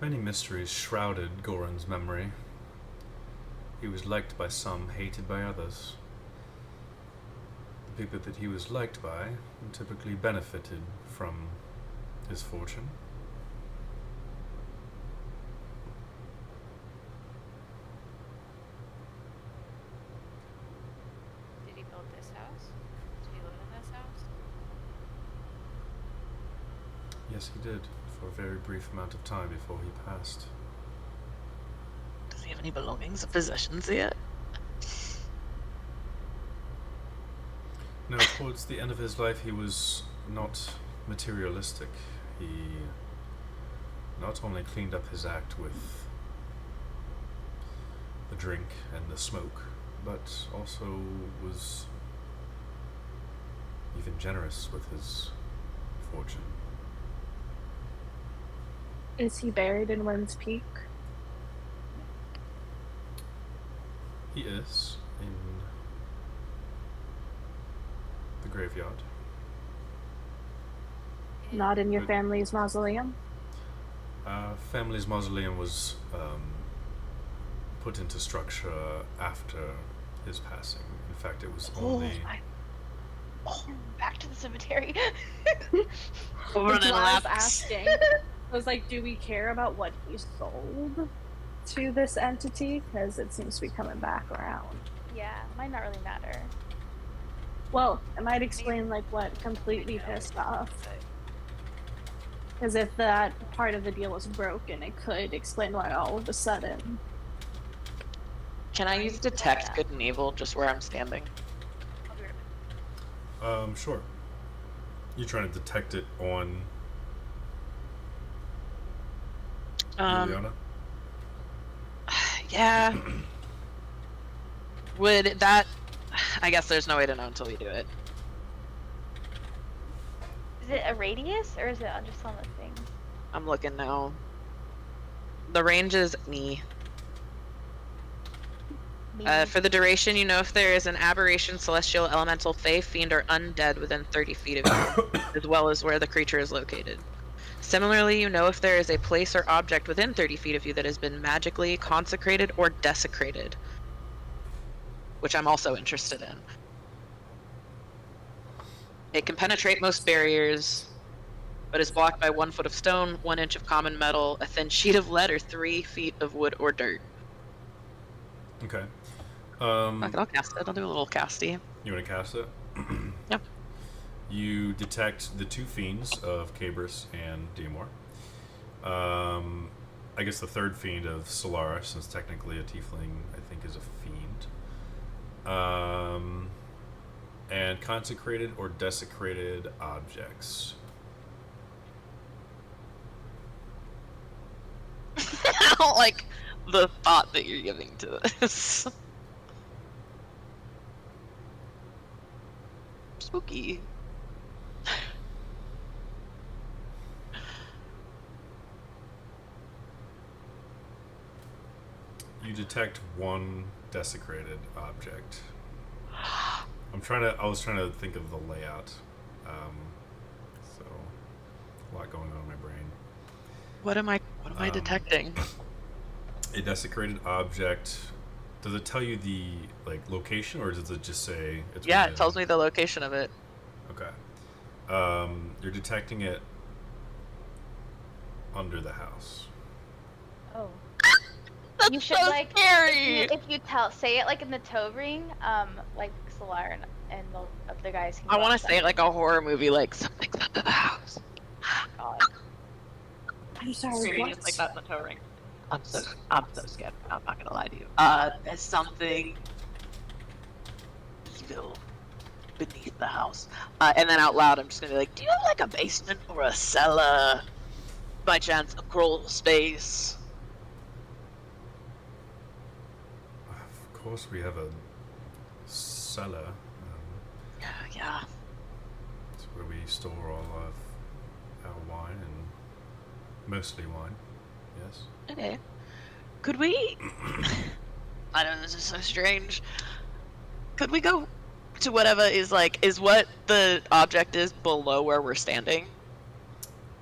S1: Many mysteries shrouded Goran's memory. He was liked by some, hated by others. The people that he was liked by typically benefited from his fortune.
S5: Did he build this house? Did he live in this house?
S1: Yes, he did, for a very brief amount of time before he passed.
S2: Does he have any belongings or possessions yet?
S1: No, towards the end of his life, he was not materialistic. He not only cleaned up his act with the drink and the smoke, but also was even generous with his fortune.
S4: Is he buried in Winds Peak?
S1: He is in the graveyard.
S4: Not in your
S1: But-
S4: family's mausoleum?
S1: Family's mausoleum was put into structure after his passing. In fact, it was only...
S3: Back to the cemetery.
S2: Over
S4: That's
S2: and
S4: why I was
S2: laps.
S4: asking. I was like, do we care about what he sold to this entity? Because it seems to be coming back around.
S3: Yeah, might not really matter.
S4: Well, it might explain like what completely pissed off. Because if that part of the deal was broken, it could explain why all of a sudden.
S2: Can I use detect good and evil just where I'm standing?
S5: I'll be right back.
S1: Sure. You're trying to detect it on Juliana?
S2: Yeah. Would that... I guess there's no way to know until we do it.
S3: Is it a radius or is it just on the thing?
S2: I'm looking now. The range is me. For the duration, you know if there is an aberration, celestial, elemental, fae, fiend, or undead within 30 feet of you, as well as where the creature is located. Similarly, you know if there is a place or object within 30 feet of you that has been magically consecrated or desecrated, which I'm also interested in. It can penetrate most barriers, but is blocked by 1 foot of stone, 1 inch of common metal, a thin sheet of lead, or 3 feet of wood or dirt.
S1: Okay.
S2: Fuck it, I'll cast it. I'll do a little casty.
S1: You want to cast it?
S2: Yep.
S1: You detect the 2 fiends of Cabris and Diamor. I guess the 3rd fiend of Solara, since technically a tiefling, I think, is a fiend. And consecrated or desecrated objects.
S2: I don't like the thought that you're giving to this. Spooky.
S1: You detect 1 desecrated object. I was trying to think of the layout. So a lot going on in my brain.
S2: What am I detecting?
S1: A desecrated object. Does it tell you the location, or does it just say it's
S2: Yeah,
S1: within?
S2: it tells me the location of it.
S1: Okay. You're detecting it under the house.
S3: Oh.
S2: That's
S3: You should
S2: so
S3: like
S2: scary.
S3: if you say it like in the toe ring, like Solar and the guys. Can
S2: I want
S3: watch
S2: to say it
S3: that.
S2: like a horror movie, like something's under the house.
S3: God.
S4: I'm sorry,
S2: Screaming
S4: what?
S2: just like that in the toe ring. I'm so scared. I'm not gonna lie to you. There's something evil beneath the house. And then out loud, I'm just gonna be like, "Do you have like a basement or a cellar? By chance, a crawl space?"
S1: Of course, we have a cellar.
S2: Yeah.
S1: It's where we store all of our wine, and mostly wine. Yes.
S2: Okay. Could we? I know this is so strange. Could we go to whatever is what the object is below where we're standing?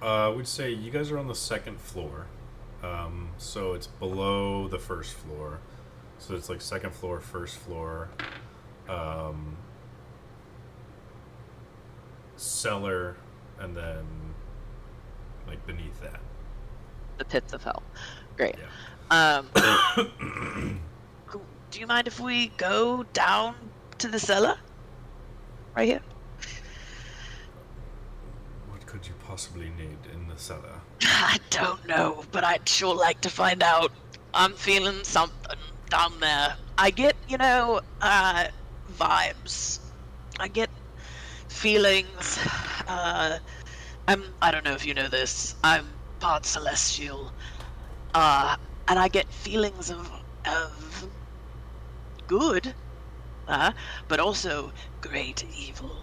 S1: I would say you guys are on the 2nd floor, So it's below the first floor. So it's like second floor, first floor, cellar, and then like beneath that.
S2: The pits of hell. Great.
S1: Yeah.
S2: Do you mind if we go down to the cellar? Right here?
S1: What could you possibly need in the cellar?
S2: I don't know, but I'd sure like to find out. I'm feeling something down there. I get, vibes. I get feelings. I don't know if you know this. I'm part celestial. And I get feelings of good, but also great evil.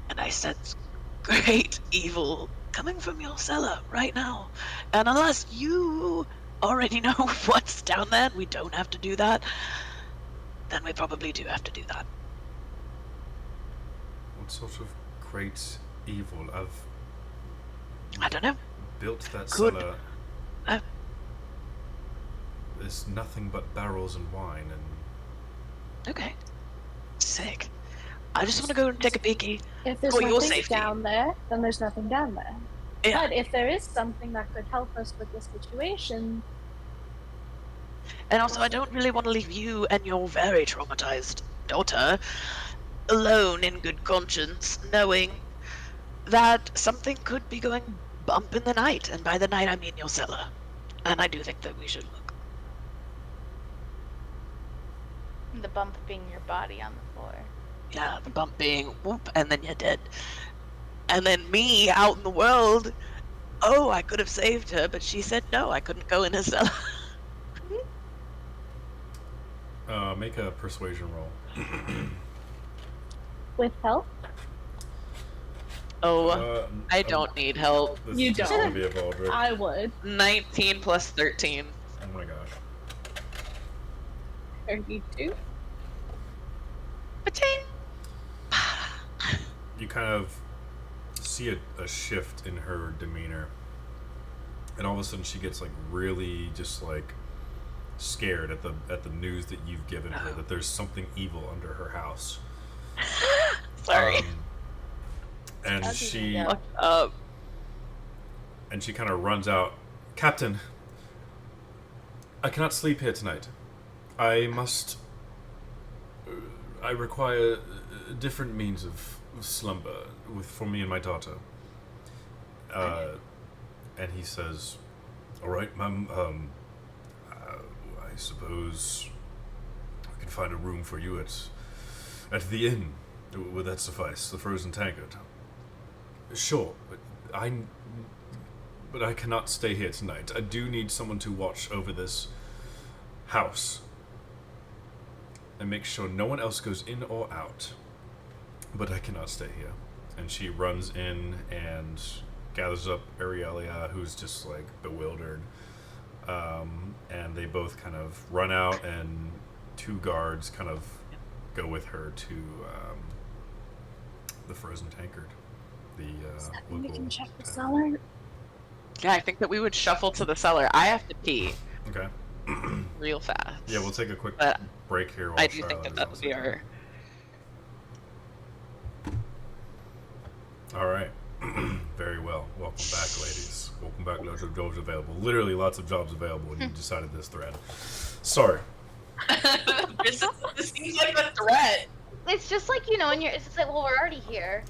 S2: And I sense great evil coming from your cellar right now. And unless you already know what's down there, and we don't have to do that, then we probably do have to do that.
S1: What sort of great evil?
S2: I don't know.
S1: Built that
S2: Good.
S1: cellar. There's nothing but barrels and wine and...
S2: Okay. Sick. I just want to go and take a peeky.
S4: If there's
S2: For your
S4: nothing
S2: safety.
S4: down there, then there's nothing down there.
S2: Yeah.
S4: But if there is something that could help us with this situation,
S2: And also, I don't really want to leave you and your very traumatized daughter alone in good conscience, knowing that something could be going bump in the night. And by the night, I mean your cellar. And I do think that we should look.
S3: The bump being your body on the floor.
S2: Yeah, the bump being whoop, and then you're dead. And then me out in the world. Oh, I could have saved her, but she said no, I couldn't go in her cellar.
S1: Make a persuasion roll.
S4: with help,
S2: I don't need help.
S1: This
S4: You
S1: is just
S4: don't.
S1: gonna be a Baldric.
S4: I would.
S2: 19 plus 13.
S1: Oh my gosh.
S4: 32.
S2: Ba-ting!
S1: You kind of see a shift in her demeanor, and all of a sudden she gets like really just like scared at the news that you've given her, that there's something evil under her house.
S2: Sorry.
S1: And
S3: As
S1: she
S3: you
S2: Fucked up.
S1: and she kind of runs out. Captain, I cannot sleep here tonight. I require different means of slumber for me and my daughter. And he says, "All right, ma'am. I suppose I can find a room for you at the inn. Would that suffice? The Frozen Tankard." "Sure, but I cannot stay here tonight. I do need someone to watch over this house and make sure no one else goes in or out. But I cannot stay here." And she runs in and gathers up Aurelia, who's just like bewildered. And they both kind of run out, and two guards kind of go with her to the Frozen Tankard.
S4: We
S1: Local
S4: can check the
S1: tavern.
S4: cellar.
S2: Yeah, I think that we would shuffle to the cellar. I have to pee
S1: Okay.
S2: real fast.
S1: Yeah, we'll take a quick
S2: But
S1: break here. While
S2: I do think
S1: Charlotte
S2: that
S1: is
S2: that
S1: on
S2: would be
S1: second.
S2: our...
S1: All right. Very well. Welcome back, ladies. Welcome back. Lots of jobs available. Literally lots of jobs available when you decided this thread. Sorry.
S2: this seems like a threat.
S3: It's just like, and it's just like, well, we're already here.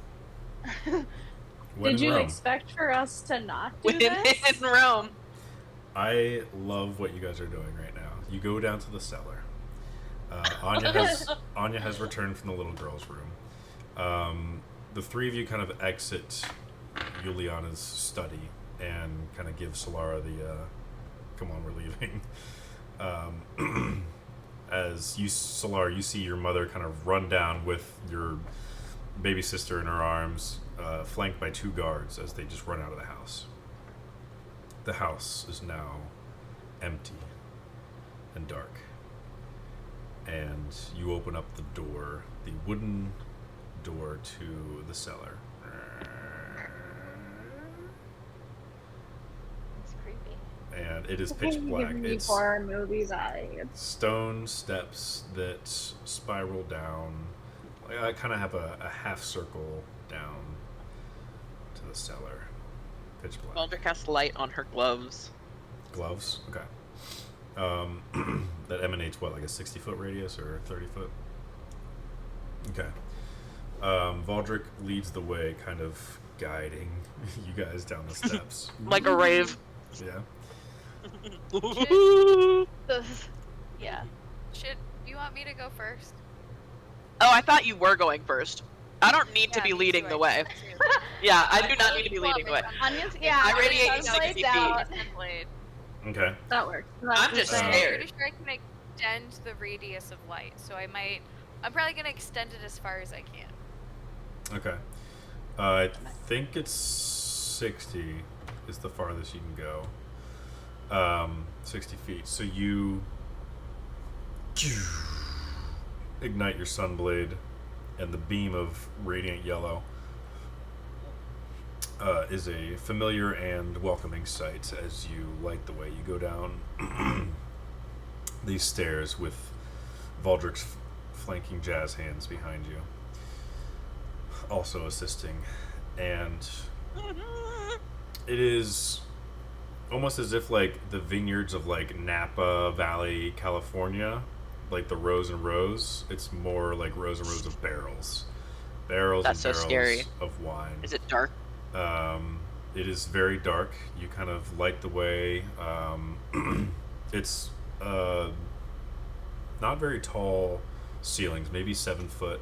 S1: When
S4: Did
S1: in
S4: you
S1: Rome.
S4: expect for us to not do
S2: When
S4: this?
S2: in Rome.
S1: I love what you guys are doing right now. You go down to the cellar. Anya has returned from the little girl's room. The three of you kind of exit Juliana's study and kind of give Solara the "come on, we're leaving." As you, Solara, you see your mother kind of run down with your baby sister in her arms, flanked by two guards as they just run out of the house. The house is now empty and dark. And you open up the door, the wooden door to the cellar.
S3: It's creepy.
S1: and it is
S4: Okay,
S1: pitch
S4: you're
S1: black.
S4: giving me
S1: It's
S4: horror movie vibes.
S1: stone steps that spiral down. I kind of have a half circle down to the cellar. Pitch black.
S2: Baldric casts light on her gloves.
S1: Gloves? Okay. That emanates what, like a 60-foot radius or 30-foot? Okay. Valdric leads the way, kind of guiding you guys down the steps.
S2: Like a rave.
S1: Yeah.
S3: Yeah.
S5: Should you want me to go first?
S2: Oh, I thought you were going first. I don't need to
S5: Yeah,
S2: be
S5: me
S2: leading
S5: too,
S2: the
S5: I
S2: way.
S5: think too.
S2: Yeah, I do not need to be leading the way.
S3: Onions, yeah.
S2: I radiate
S3: onions
S2: 60
S3: laid
S2: feet.
S3: out.
S5: Blade.
S1: Okay.
S4: That works.
S2: I'm just
S5: I'm
S2: scared.
S5: pretty sure I can extend the radius of light, so I'm probably gonna extend it as far as I can.
S1: Okay. I think it's 60 is the farthest you can go. 60 feet. So you ignite your sunblade, and the beam of radiant yellow is a familiar and welcoming sight as you light the way. You go down these stairs with Valdric's flanking jazz hands behind you, also assisting, and it is almost as if like the vineyards of like Napa Valley, California, like the rows and rows, it's more like rows and rows of barrels
S2: That's
S1: and
S2: so
S1: barrels
S2: scary.
S1: of wine.
S2: Is it dark?
S1: It is very dark. You kind of light the way. It's not very tall ceilings, maybe 7-foot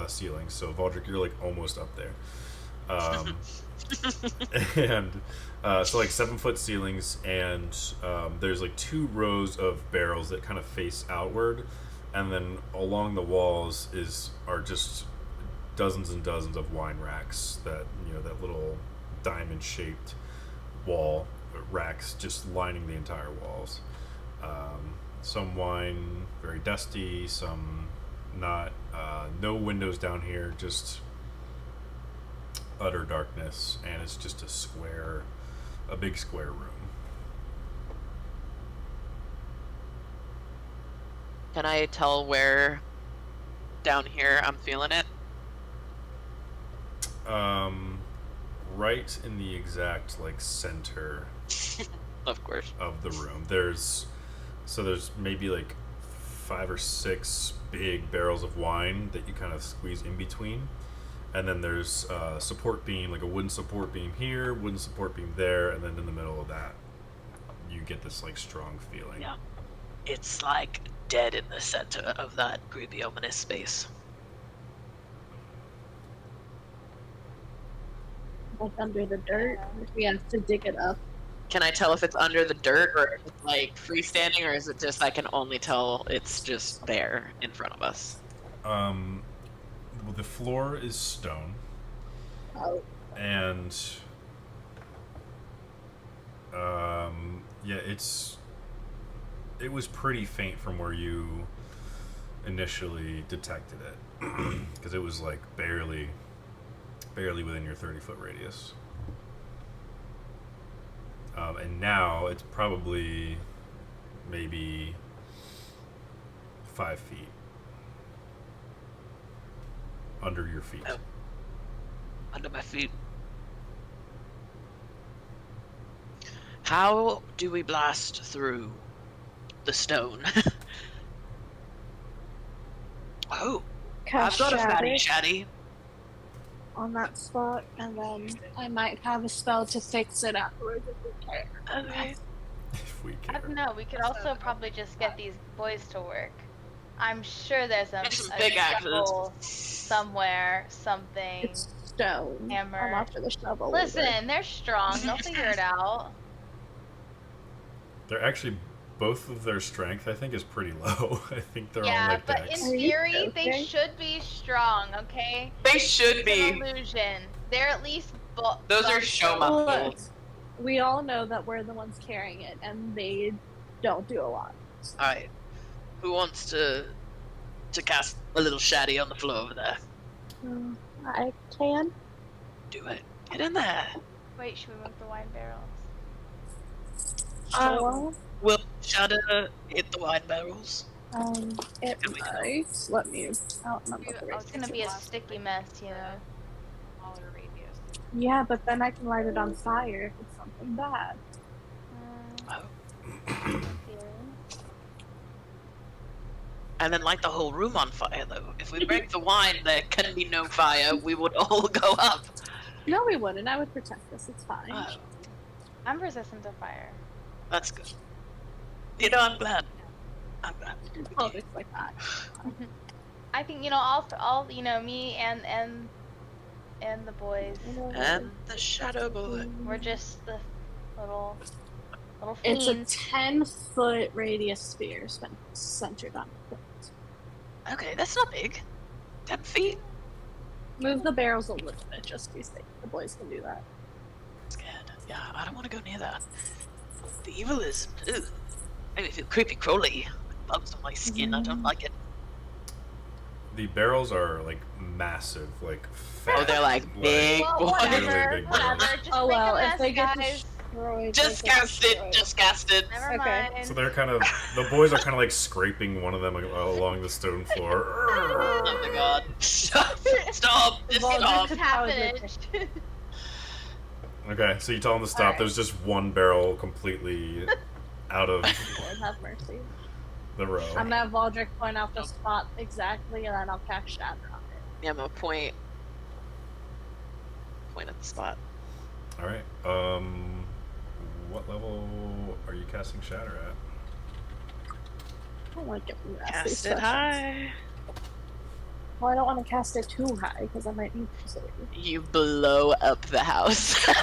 S1: ceilings. So Valdric, you're like almost up there. And so like 7-foot ceilings, and there's like 2 rows of barrels that kind of face outward, and then along the walls are just dozens and dozens of wine racks that, you know, that little diamond shaped wall racks just lining the entire walls. Some wine very dusty, some not. No windows down here, just utter darkness, and it's just a big square room.
S2: Can I tell where down here I'm feeling it?
S1: Right in the exact like center
S2: Of course.
S1: of the room. There's maybe like 5 or 6 big barrels of wine that you kind of squeeze in between, and then there's a support beam, like a wooden support beam here, wooden support beam there, and then in the middle of that you get this like strong feeling.
S2: Yeah. It's like dead in the center of that creepy ominous space.
S4: Like under the dirt. We have to dig it up.
S2: Can I tell if it's under the dirt or if it's like freestanding, or is it just I can only tell it's just there in front of us?
S1: Well, the floor is stone,
S4: Oh,
S1: and yeah, it was pretty faint from where you initially detected it, because it was like barely within your 30-foot radius. And now it's probably maybe 5 feet under your feet.
S2: Oh. Under my feet. How do we blast through the stone? Oh,
S4: cast
S2: I've got a
S4: shadow
S2: fatty
S4: on that spot, and then I might have a spell to fix it afterwards if we care.
S2: Okay.
S1: If we
S3: I
S1: care.
S3: don't know. We could also probably just get these boys to work. I'm sure there's a
S2: Some big axes.
S3: shovel somewhere, something.
S4: It's stone.
S3: Hammer.
S4: I'm after the shovel.
S3: Listen, they're strong. They'll figure it out.
S1: They're actually, both of their strength, I think, is pretty low. I think they're on
S3: Yeah,
S1: like
S3: but
S1: dex.
S3: in
S4: Are you
S3: theory, they
S4: joking?
S3: should be strong. Okay.
S2: They should
S3: It's
S2: be.
S3: an illusion. They're at least.
S2: Those are show
S4: Look,
S2: muscles.
S4: we all know that we're the ones carrying it, and they don't do a lot.
S2: Alright. Who wants to cast a little shaddy on the floor over there?
S4: I can.
S2: Do it. Get in there.
S3: Wait, should we move the wine barrels?
S4: Well,
S2: Will shadow hit the wine barrels?
S4: it might. Let me. I don't remember
S5: You-
S4: what the
S5: I'll
S3: It's
S4: rate
S3: gonna
S4: is.
S3: be a
S5: Last
S3: sticky
S5: one.
S3: mess, you know.
S5: Smaller radius.
S4: Yeah, but then I can light it on fire if it's something bad.
S2: Oh.
S3: In theory.
S2: And then light the whole room on fire, though. If we break the wine, there can be no fire. We would all go up.
S4: No, we wouldn't. I would protect us. It's fine.
S2: Oh,
S3: I'm resistant to fire.
S2: that's good. You know, I'm glad. I'm glad.
S4: Oh, it's like that.
S3: I think all me and the boys.
S2: And the shadow boy.
S3: We're just the little
S4: It's a
S3: fiends.
S4: 10-foot radius sphere centered on it.
S2: Okay, that's not big. 10 feet.
S4: Move the barrels a little bit, just to be safe. The boys can do that.
S2: Scared. Yeah, I don't want to go near that. The evil is. Ugh. Made me feel creepy crawly. Bugs on my skin. I don't like it.
S1: The barrels are like massive, like fat.
S2: Oh, they're like big
S3: Well,
S2: boys.
S3: whatever,
S1: Really big
S3: whatever.
S1: barrels.
S3: Just
S4: Oh
S3: make
S4: well,
S3: a mess,
S4: if they get
S3: guys.
S4: destroyed,
S2: Just
S4: they get
S2: cast it.
S4: destroyed.
S2: Just cast it.
S3: Never
S4: Okay.
S3: mind.
S1: So they're kind of the boys are kind of like scraping one of them along the stone floor.
S2: Oh my god. Stop. Stop. Just
S4: Well,
S2: stop.
S3: What's happening?
S1: Okay, so you tell them to stop.
S4: Alright.
S1: There's just one barrel completely out of
S4: Lord have mercy.
S1: the row.
S4: I'm gonna have Valdrick point out the spot exactly, and then I'll cast Shatter on it.
S2: Yeah, I'm gonna point at the spot.
S1: All right. What level are you casting Shatter at?
S4: I don't want to get nasty.
S2: Cast it
S4: stuff.
S2: high.
S4: Well, I don't want to cast it too high because I might need to save it.
S2: You blow up the house.
S1: Yeah.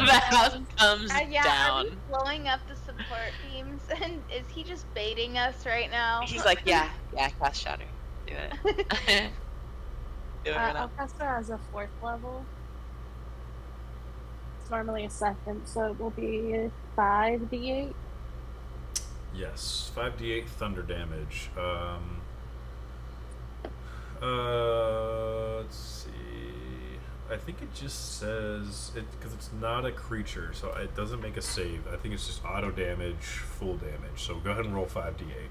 S2: The house comes
S3: Yeah, are we
S2: down.
S3: blowing up the support beams? And is he just baiting us right now?
S2: He's like, yeah, cast shatter. Do it. Do it right
S4: I'll
S2: now.
S4: cast her as a 4th level. It's normally a 2nd, so it will be 5d8.
S1: Yes, 5d8 thunder damage. Let's see. I think it just says it because it's not a creature, so it doesn't make a save. I think it's just auto damage, full damage. So go ahead and roll 5d8.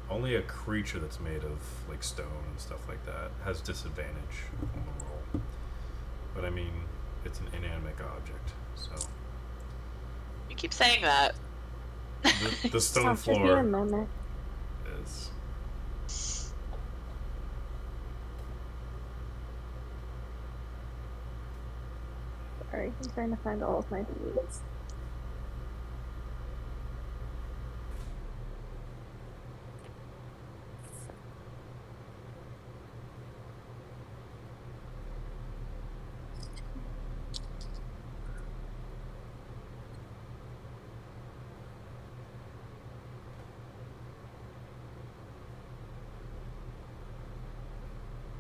S1: Only a creature that's made of like stone and stuff like that has disadvantage on the roll. But I mean, it's an inanimate object, so
S2: You keep saying that.
S1: the stone
S4: I'll give you a
S1: floor
S4: moment.
S1: is.
S4: Sorry, I'm trying to find all of my foods.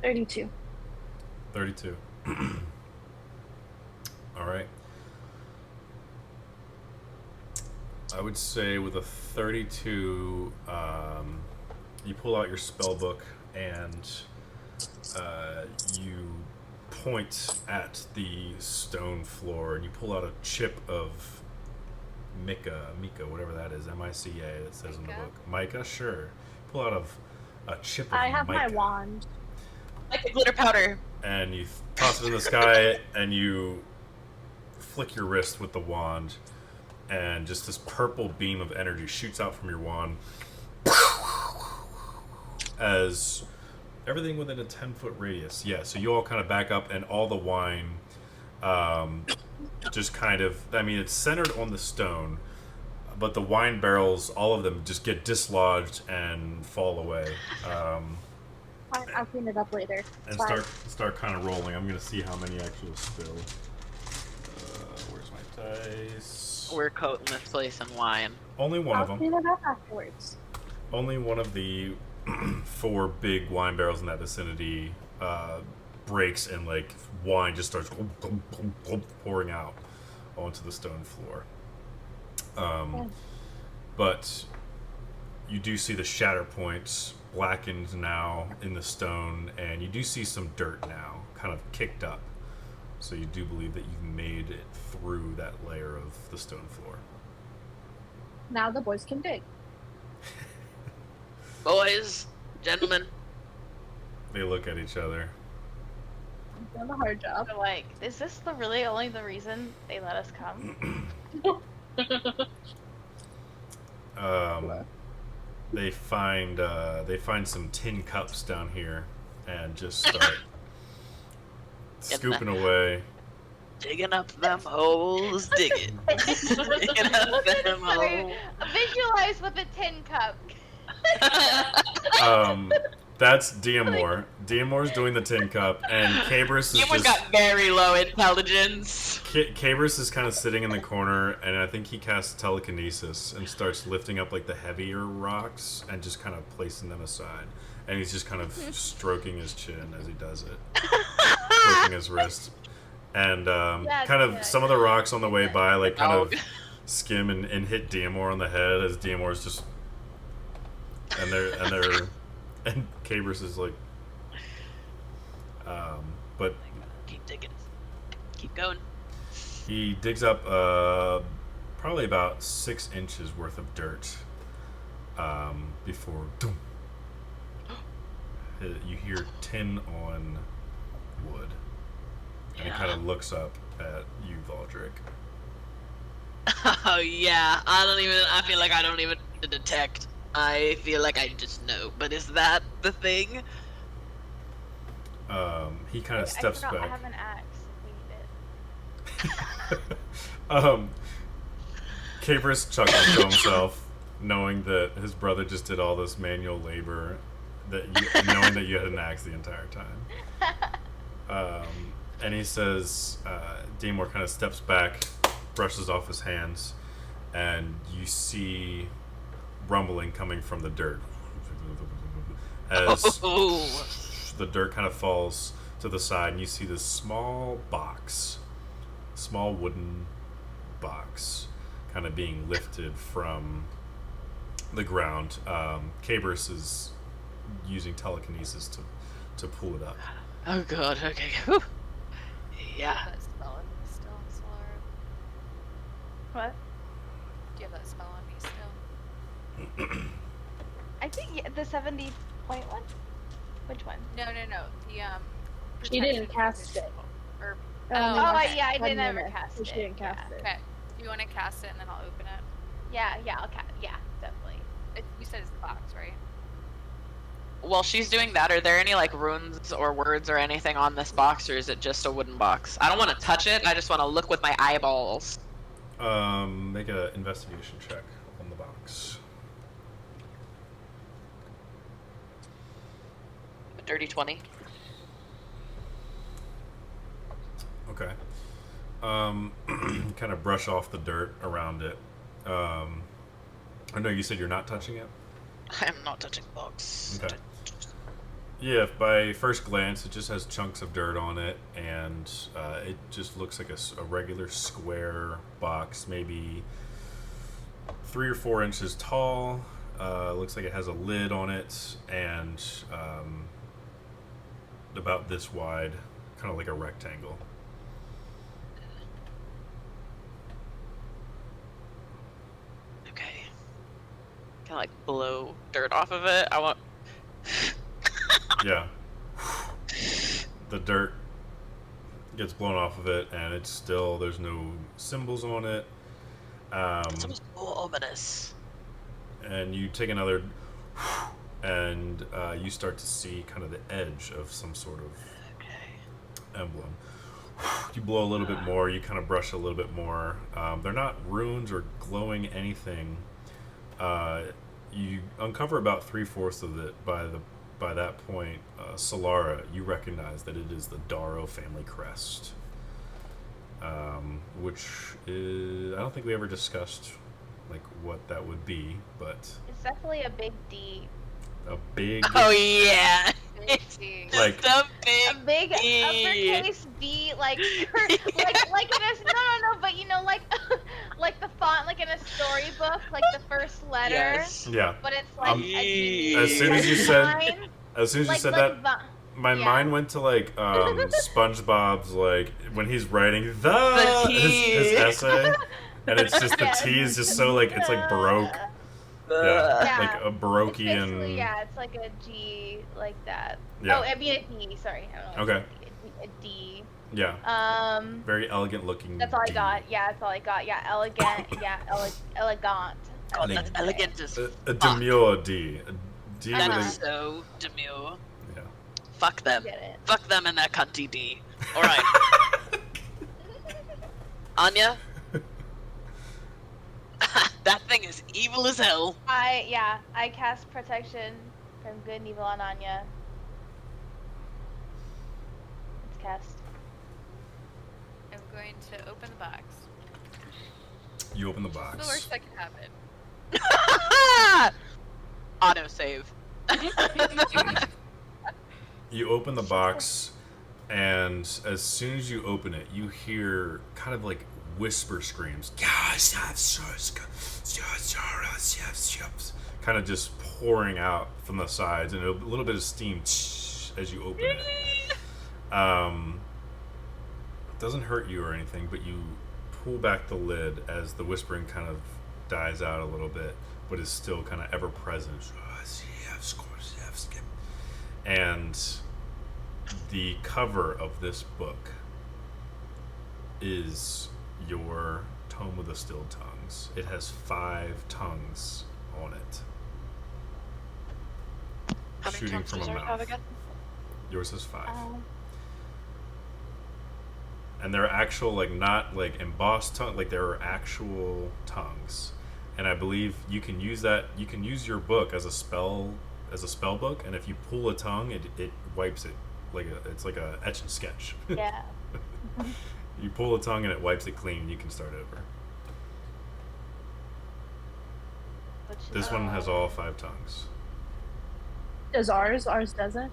S4: $32.
S1: 32. All right. I would say with a 32, you pull out your spell book and you point at the stone floor and you pull out a chip of mica, whatever that is, M-I-C-A, that says in the
S5: Mica?
S1: book. Mica, sure. Pull out a chip of
S4: I have my
S1: mica.
S4: wand.
S2: Like a glitter powder.
S1: And you toss it in the sky and you flick your wrist with the wand and just this purple beam of energy shoots out from your wand as everything within a 10-foot radius. Yeah, so you all kind of back up and all the wine just kind of, I mean, it's centered on the stone, but the wine barrels, all of them just get dislodged and fall away.
S4: Fine, I'll clean it up later.
S1: And
S4: Bye.
S1: start kind of rolling. I'm gonna see how many actually spill. Where's my dice?
S2: We're coating this place in wine.
S1: Only one
S4: I'll
S1: of them.
S4: clean it up afterwards.
S1: Only one of the 4 big wine barrels in that vicinity breaks, and like wine just starts pouring out onto the stone floor. But you do see the shatter points blackened now in the stone, and you do see some dirt now kind of kicked up. So you do believe that you've made it through that layer of the stone floor.
S4: Now the boys can dig.
S2: Boys, gentlemen.
S1: They look at each other.
S4: I've done the hard job.
S3: We're like, is this really only the reason they let us come?
S1: They find some tin cups down here and just start scooping away.
S2: Digging up them holes, digging. Digging up them holes.
S3: Visualize with a tin cup.
S1: That's Diamore. Diamore's doing the tin cup, and Cabris is
S2: Someone's
S1: just...
S2: got very low intelligence.
S1: Cabris is kind of sitting in the corner, and I think he casts telekinesis and starts lifting up like the heavier rocks and just kind of placing them aside. And he's just kind of stroking his chin as he does it, stroking his wrist, and kind of some of the rocks on the way by like kind of skim and hit Diamore on the head as Diamore's just and Cabris is like, but
S2: Keep digging. Keep going.
S1: he digs up probably about 6 inches worth of dirt before you hear tin on wood, and he kind of looks up at you, Valdrick.
S2: Oh yeah, I feel like I don't even detect. I feel like I just know. But is that the thing?
S1: He kind of steps
S3: I
S1: back.
S3: have an axe.
S1: Cabris chuckles to himself, knowing that his brother just did all this manual labor, knowing that you had an axe the entire time. And he says, Damore kind of steps back, brushes off his hands, and you see rumbling coming from the dirt as the dirt kind of falls to the side, and you see this small wooden box kind of being lifted from the ground. Cabris is using telekinesis to pull it up.
S2: Oh god, okay. Whew. Yeah.
S5: That spell on me still, Solara?
S3: What?
S5: Do you have that spell on me still?
S3: I think the 70 point one. Which one?
S5: No. The
S4: She didn't
S5: protection
S4: cast it.
S5: ritual. Or
S3: Oh,
S5: okay.
S3: yeah, I
S4: 10
S3: didn't ever
S4: minutes,
S3: cast
S4: so
S3: it.
S4: she didn't cast it.
S5: Okay. Do you want to cast it and then I'll open it?
S3: Yeah, I'll cast. Yeah, definitely.
S5: You said it's the box, right?
S2: While she's doing that, are there any like runes or words or anything on this box, or is it just a wooden box? I don't want to touch it. I just want to look with my eyeballs.
S1: Make an investigation check on the box.
S2: A dirty 20.
S1: Okay. Kind of brush off the dirt around it. I know you said you're not touching it?
S2: I am not touching the box.
S1: Okay. Yeah, by first glance, it just has chunks of dirt on it, and it just looks like a regular square box, maybe 3 or 4 inches tall. Looks like it has a lid on it, and about this wide, kind of like a rectangle.
S2: Okay. Can I like blow dirt off of it? I want.
S1: Yeah. The dirt gets blown off of it, and it's still, there's no symbols on it.
S2: It's almost more ominous.
S1: And you take another, and you start to see kind of the edge of some sort of emblem. You blow a little bit more, you kind of brush a little bit more. They're not runes or glowing anything. You uncover about 3/4 of it. By that point, Solara, you recognize that it is the Darrow family crest, which is, I don't think we ever discussed like what that would be, but
S3: It's definitely a big D.
S1: a big,
S2: Oh yeah. It's
S1: like,
S2: just a
S3: A
S2: big
S3: big
S2: D.
S3: uppercase D, like like in a no, but you know, like like the font, like in a storybook, like the first letter.
S2: Yes.
S1: yeah.
S3: But it's like
S1: As soon as you said, that,
S3: that,
S1: my
S3: yeah.
S1: mind went to like SpongeBob's, like when he's writing his
S2: T.
S1: essay, And it's just the
S3: Yeah,
S1: T is just so like it's like baroque. Yeah, like a
S3: It's
S1: baroqueian.
S3: basically, yeah, it's like a G like that.
S1: Yeah.
S3: Oh, I mean a D. Sorry. I don't know,
S1: Okay.
S3: A D.
S1: Yeah. Very elegant looking.
S3: That's all I
S1: D.
S3: got. Yeah, that's all I got. Yeah, elegant. Yeah, elegant.
S2: God, that's elegant as
S1: A
S2: fuck.
S1: demure D. A D
S2: That
S1: with
S2: is so demure.
S1: Yeah.
S2: Fuck them.
S3: Get it.
S2: Fuck them and that cunty D. Alright. Anya? That thing is evil as hell.
S3: I cast protection from good and evil on Anya. It's cast.
S5: I'm going to open the box.
S1: You open the
S5: What's the
S1: box.
S5: worst that can happen?
S2: Autosave.
S1: You open the box, and as soon as you open it, you hear kind of like whisper screams. Kind of just pouring out from the sides, and a little bit of steam as you open it. Doesn't hurt you or anything, but you pull back the lid as the whispering kind of dies out a little bit, but is still kind of ever present. And the cover of this book is your Tome of the Still Tongues. It has 5 tongues on it.
S2: How many
S1: Shooting
S2: tongues
S1: from
S2: does
S1: a
S2: yours
S1: mouth.
S2: have again?
S1: Yours has 5.
S3: Um,
S1: And they're actual, like, not like embossed tongue, like there are actual tongues. And I believe you can use that. You can use your book as a spell book, and if you pull a tongue, it wipes it it's like a etch and sketch.
S3: yeah.
S1: You pull a tongue and it wipes it clean. And you can start over.
S3: Which is,
S1: This one has all 5 tongues.
S4: Does ours? Ours doesn't.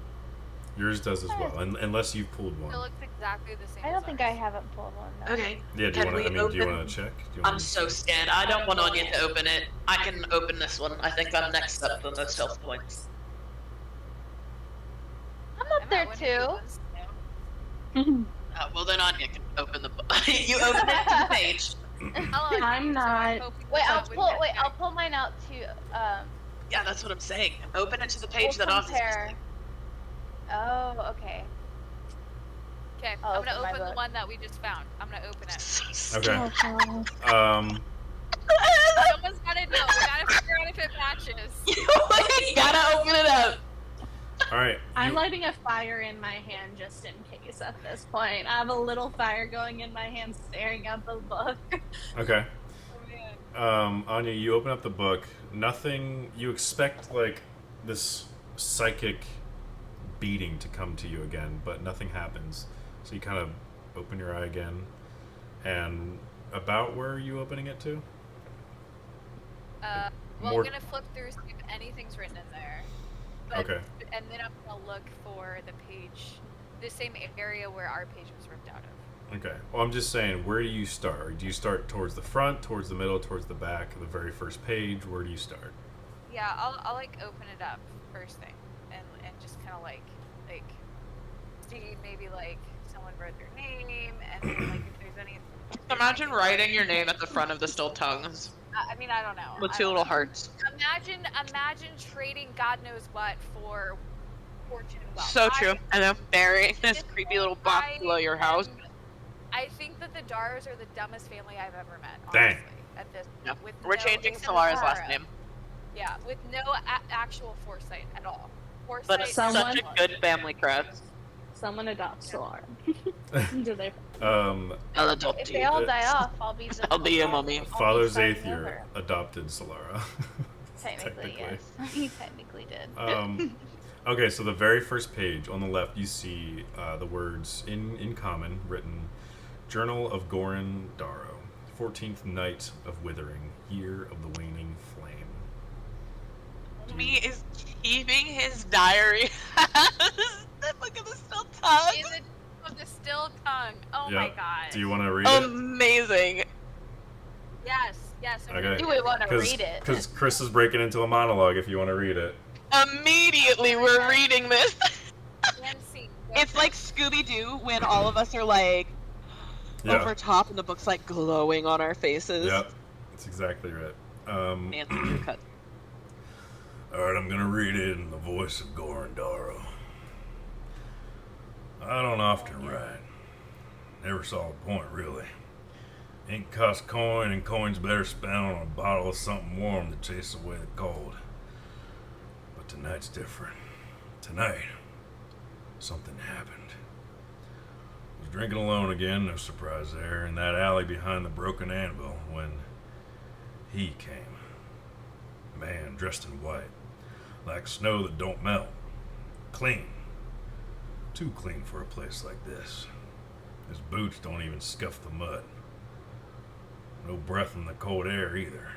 S1: Yours does as well, unless you've pulled
S5: It
S1: one.
S5: looks exactly the same.
S3: I
S5: as
S3: don't think I
S5: ours.
S3: haven't pulled one. No.
S2: Okay.
S1: Yeah. Do you
S2: Can
S1: want to?
S2: we
S1: I mean, do you
S2: open-
S1: want to check? Do you
S2: I'm
S1: wanna-
S2: so scared. I don't want Anya to open it. I can open this one. I think I'm next up on the stealth points.
S3: I'm
S5: I'm
S3: up there
S5: at one of the
S3: too.
S5: ones now.
S2: Well, then Anya can open the book. You open it to the page.
S5: How long
S4: I'm
S5: so I'm
S4: not-
S5: hoping
S3: Wait,
S5: that would get
S3: I'll pull mine out to
S2: Yeah, that's what I'm saying. Open it to the page that
S3: we'll
S2: Ozzy's
S3: compare.
S2: missing.
S3: Oh, okay.
S5: Okay,
S3: I'll
S5: I'm gonna
S3: open my
S5: open the
S3: book.
S5: one that we just found. I'm gonna open it.
S2: So
S1: Okay.
S2: scared.
S5: Someone's gotta know. We gotta figure out if it matches.
S2: You gotta open it up.
S1: All right.
S4: I'm
S1: you-
S4: lighting a fire in my hand just in case at this point. I have a little fire going in my hand staring at the book.
S1: Okay.
S5: Oh, man.
S1: Anya, you open up the book. Nothing. You expect like this psychic beating to come to you again, but nothing happens. So you kind of open your eye again, and about where are you opening it to?
S5: Well,
S1: More-
S5: I'm gonna flip through see if anything's written in there.
S1: Okay.
S5: And then I'm gonna look for the page, the same area where our page was ripped out of.
S1: Okay. Well, I'm just saying, where do you start? Do you start towards the front, towards the middle, towards the back, the very first page? Where do you start?
S5: Yeah, I'll like open it up first thing, and just kind of like see maybe like someone wrote their name, and then, like if there's any.
S2: Imagine writing your name at the front of the still tongues
S5: I mean, I don't know.
S2: with
S5: I
S2: 2
S5: don't
S2: little
S5: know.
S2: hearts.
S5: Imagine trading God knows what for fortune and wealth.
S2: So true. And then burying this
S5: This
S2: creepy little box
S5: I
S2: below your house.
S5: I think that the Dars are the dumbest family I've ever met.
S1: Dang.
S5: Honestly, at this,
S2: Yeah.
S5: with
S2: We're
S5: no-
S2: changing
S5: except for
S2: Solara's last
S5: Solara.
S2: name.
S5: Yeah, with no actual foresight at all. Foresight.
S2: But it's
S4: Someone-
S2: such a good family crest.
S4: Someone adopts Solara. Do they?
S2: I'll adopt
S3: If
S2: you.
S3: they all die off, I'll be the.
S2: I'll be your mommy.
S3: I'll be
S1: Father
S3: starting
S1: Zaithier
S3: over.
S1: adopted Solara.
S3: Technically, yes. He technically did.
S1: Okay, so the very first page on the left, you see the words in common written: Journal of Goran Darrow, 14th Night of Withering, Year of the Waning Flame.
S2: Me is keeping his diary. Look at the still tongue.
S5: Is it of the still tongue? Oh
S1: Yeah.
S5: my god.
S1: Do you want to read it?
S2: Amazing.
S5: Yes. I'm
S1: Okay.
S3: You would want to read it.
S1: Because Chris is breaking into a monologue if you want to read it.
S2: Immediately we're reading this.
S5: And scene.
S2: It's like Scooby-Doo when all of us are like,
S1: Yeah.
S2: over top, and the book's like glowing on our faces.
S1: Yep. That's exactly right.
S2: Nancy, your cut.
S1: Alright, I'm gonna read it in the voice of Gorondaro. I don't often write. Never saw the point, really. Ink costs coin, and coin's better spent on a bottle of something warm to chase away the cold. But tonight's different. Tonight, something happened. I was drinking alone again, no surprise there, in that alley behind the broken anvil when he came. A man dressed in white, like snow that don't melt. Clean. Too clean for a place like this. His boots don't even scuff the mud. No breath in the cold air either.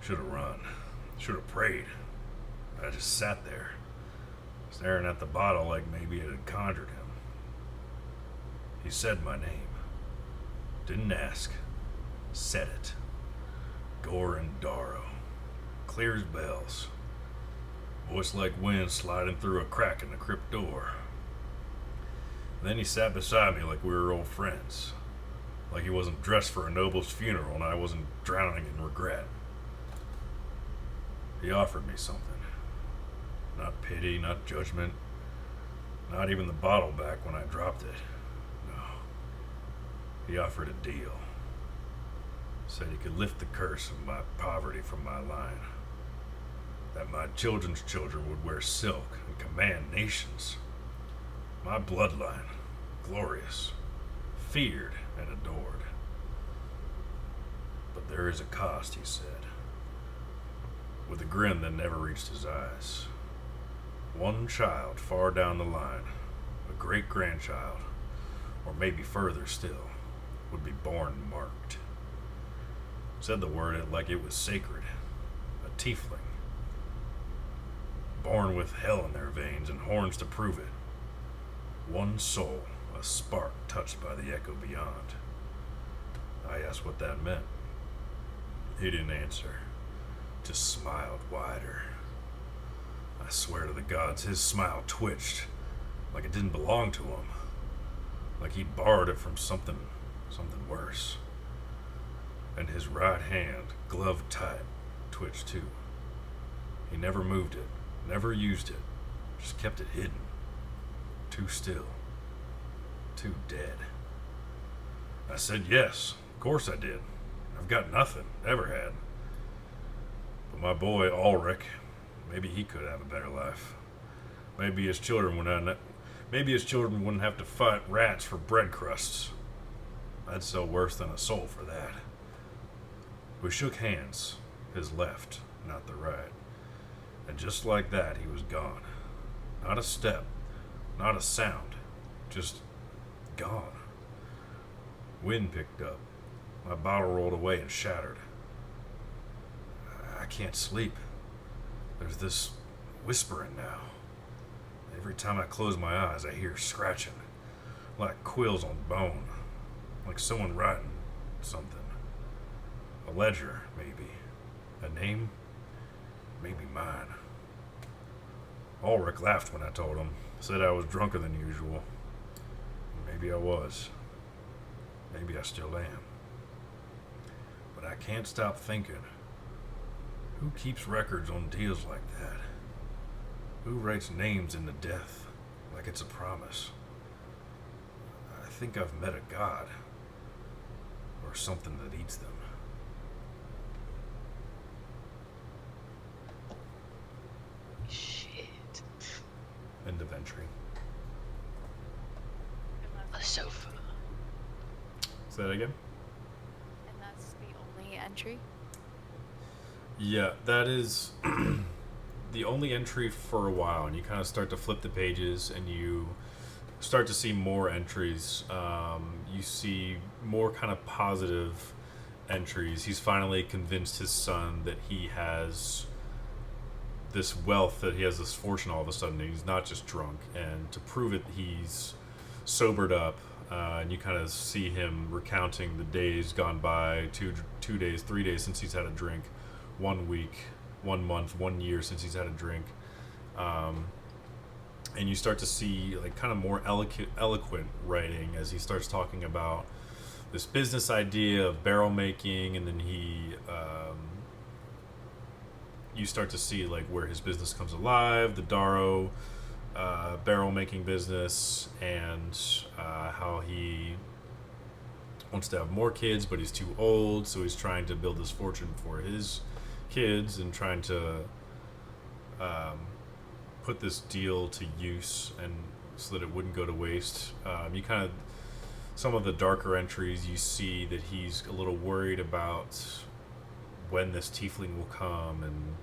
S1: Should have run. Should have prayed. I just sat there, staring at the bottle like maybe it had conjured him. He said my name. Didn't ask. Said it. Gorondaro. Clear as bells. Voice like wind sliding through a crack in the crypt door. Then he sat beside me like we were old friends. Like he wasn't dressed for a noble's funeral and I wasn't drowning in regret. He offered me something. Not pity, not judgment. Not even the bottle back when I dropped it. No. He offered a deal. Said he could lift the curse of my poverty from my line. That my children's children would wear silk and command nations. My bloodline, glorious, feared and adored. But there is a cost, he said, with a grin that never reached his eyes. One child far down the line, a great-grandchild, or maybe further still, would be born marked. Said the word like it was sacred, a tiefling. Born with hell in their veins and horns to prove it. One soul, a spark touched by the echo beyond. I asked what that meant. He didn't answer, just smiled wider. I swear to the gods, his smile twitched, like it didn't belong to him. Like he'd borrowed it from something worse. And his right hand, gloved tight, twitched too. He never moved it, never used it, just kept it hidden. Too still. Too dead. I said yes, of course I did. I've got nothing, never had. But my boy Ulrich, maybe he could have a better life. Maybe his children wouldn't have to fight rats for bread crusts. I'd sell worse than a soul for that. We shook hands, his left, not the right. And just like that, he was gone. Not a step, not a sound, just gone. Wind picked up. My bottle rolled away and shattered. I can't sleep. There's this whispering now. Every time I close my eyes, I hear scratching, like quills on bone, like someone writing something. A ledger, maybe. A name, maybe mine. Ulrich laughed when I told him, said I was drunker than usual. Maybe I was. Maybe I still am. But I can't stop thinking, who keeps records on deals like that? Who writes names into death like it's a promise? I think I've met a god. Or something that eats them.
S2: Shit.
S1: End of entry.
S2: A sofa.
S1: Say that again?
S5: And that's the only entry?
S1: Yeah, that is the only entry for a while, and you kind of start to flip the pages and you start to see more entries. You see more kind of positive entries. He's finally convinced his son that he has this wealth, that he has this fortune all of a sudden. He's not just drunk, and to prove it, he's sobered up. And you kind of see him recounting the days gone by, 2 days, 3 days since he's had a drink, 1 week, 1 month, 1 year since he's had a drink. and you start to see like kind of more eloquent writing as he starts talking about this business idea of barrel making, and then you start to see like where his business comes alive, the Darrow barrel making business, and how he wants to have more kids, but he's too old, so he's trying to build his fortune for his kids and trying to put this deal to use, and so that it wouldn't go to waste. You kind of, some of the darker entries, you see that he's a little worried about when this tiefling will come, and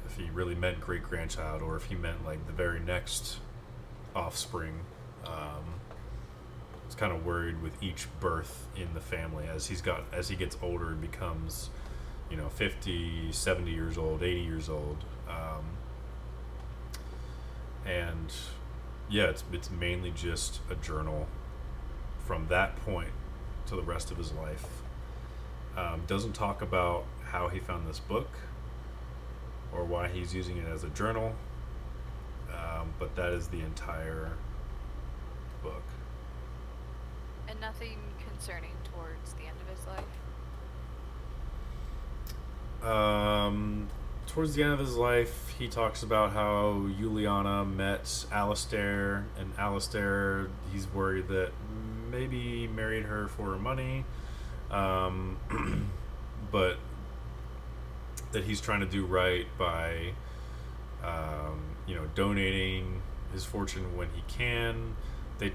S1: if he really meant great grandchild, or if he meant like the very next offspring. He's kind of worried with each birth in the family as he gets older and becomes 50, 70 years old, 80 years old. And yeah, it's mainly just a journal from that point to the rest of his life. Doesn't talk about how he found this book or why he's using it as a journal, but that is the entire book.
S5: And nothing concerning towards the end of his life?
S1: Towards the end of his life, he talks about how Juliana met Alistair, and Alistair, he's worried that maybe he married her for her money, but that he's trying to do right by, donating his fortune when he can. He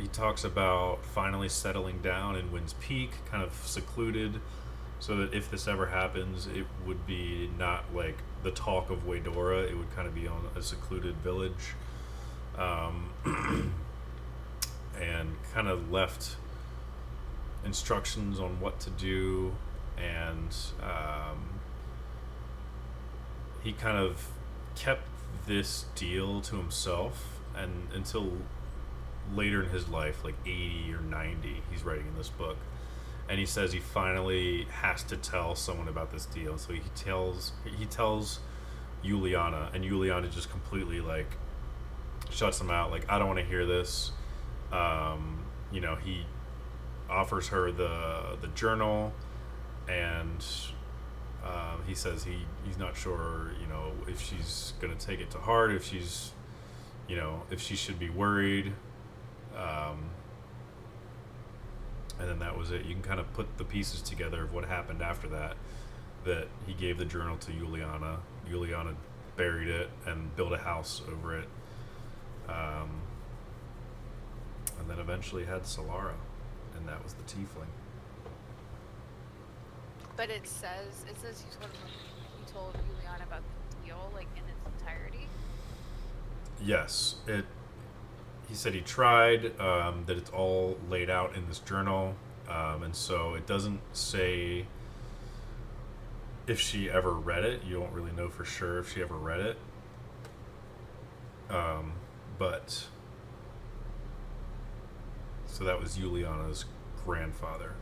S1: talks about finally settling down in Wind's Peak, kind of secluded, so that if this ever happens, it would be not like the talk of Waydora. It would kind of be on a secluded village, and kind of left instructions on what to do, and he kind of kept this deal to himself, and until later in his life, like 80 or 90, he's writing in this book, and he says he finally has to tell someone about this deal. So he tells Juliana, and Juliana just completely like shuts him out, like, I don't want to hear this. He offers her the journal, and he says he's not sure if she's gonna take it to heart, if she's if she should be worried. And then that was it. You can kind of put the pieces together of what happened after that he gave the journal to Juliana. Juliana buried it and built a house over it. And then eventually had Solara, and that was the tiefling.
S5: But it says he told Juliana about the deal, like, in its entirety?
S1: Yes, he said he tried, that it's all laid out in this journal, and so it doesn't say if she ever read it. You don't really know for sure if she ever read it, but so that was Juliana's grandfather.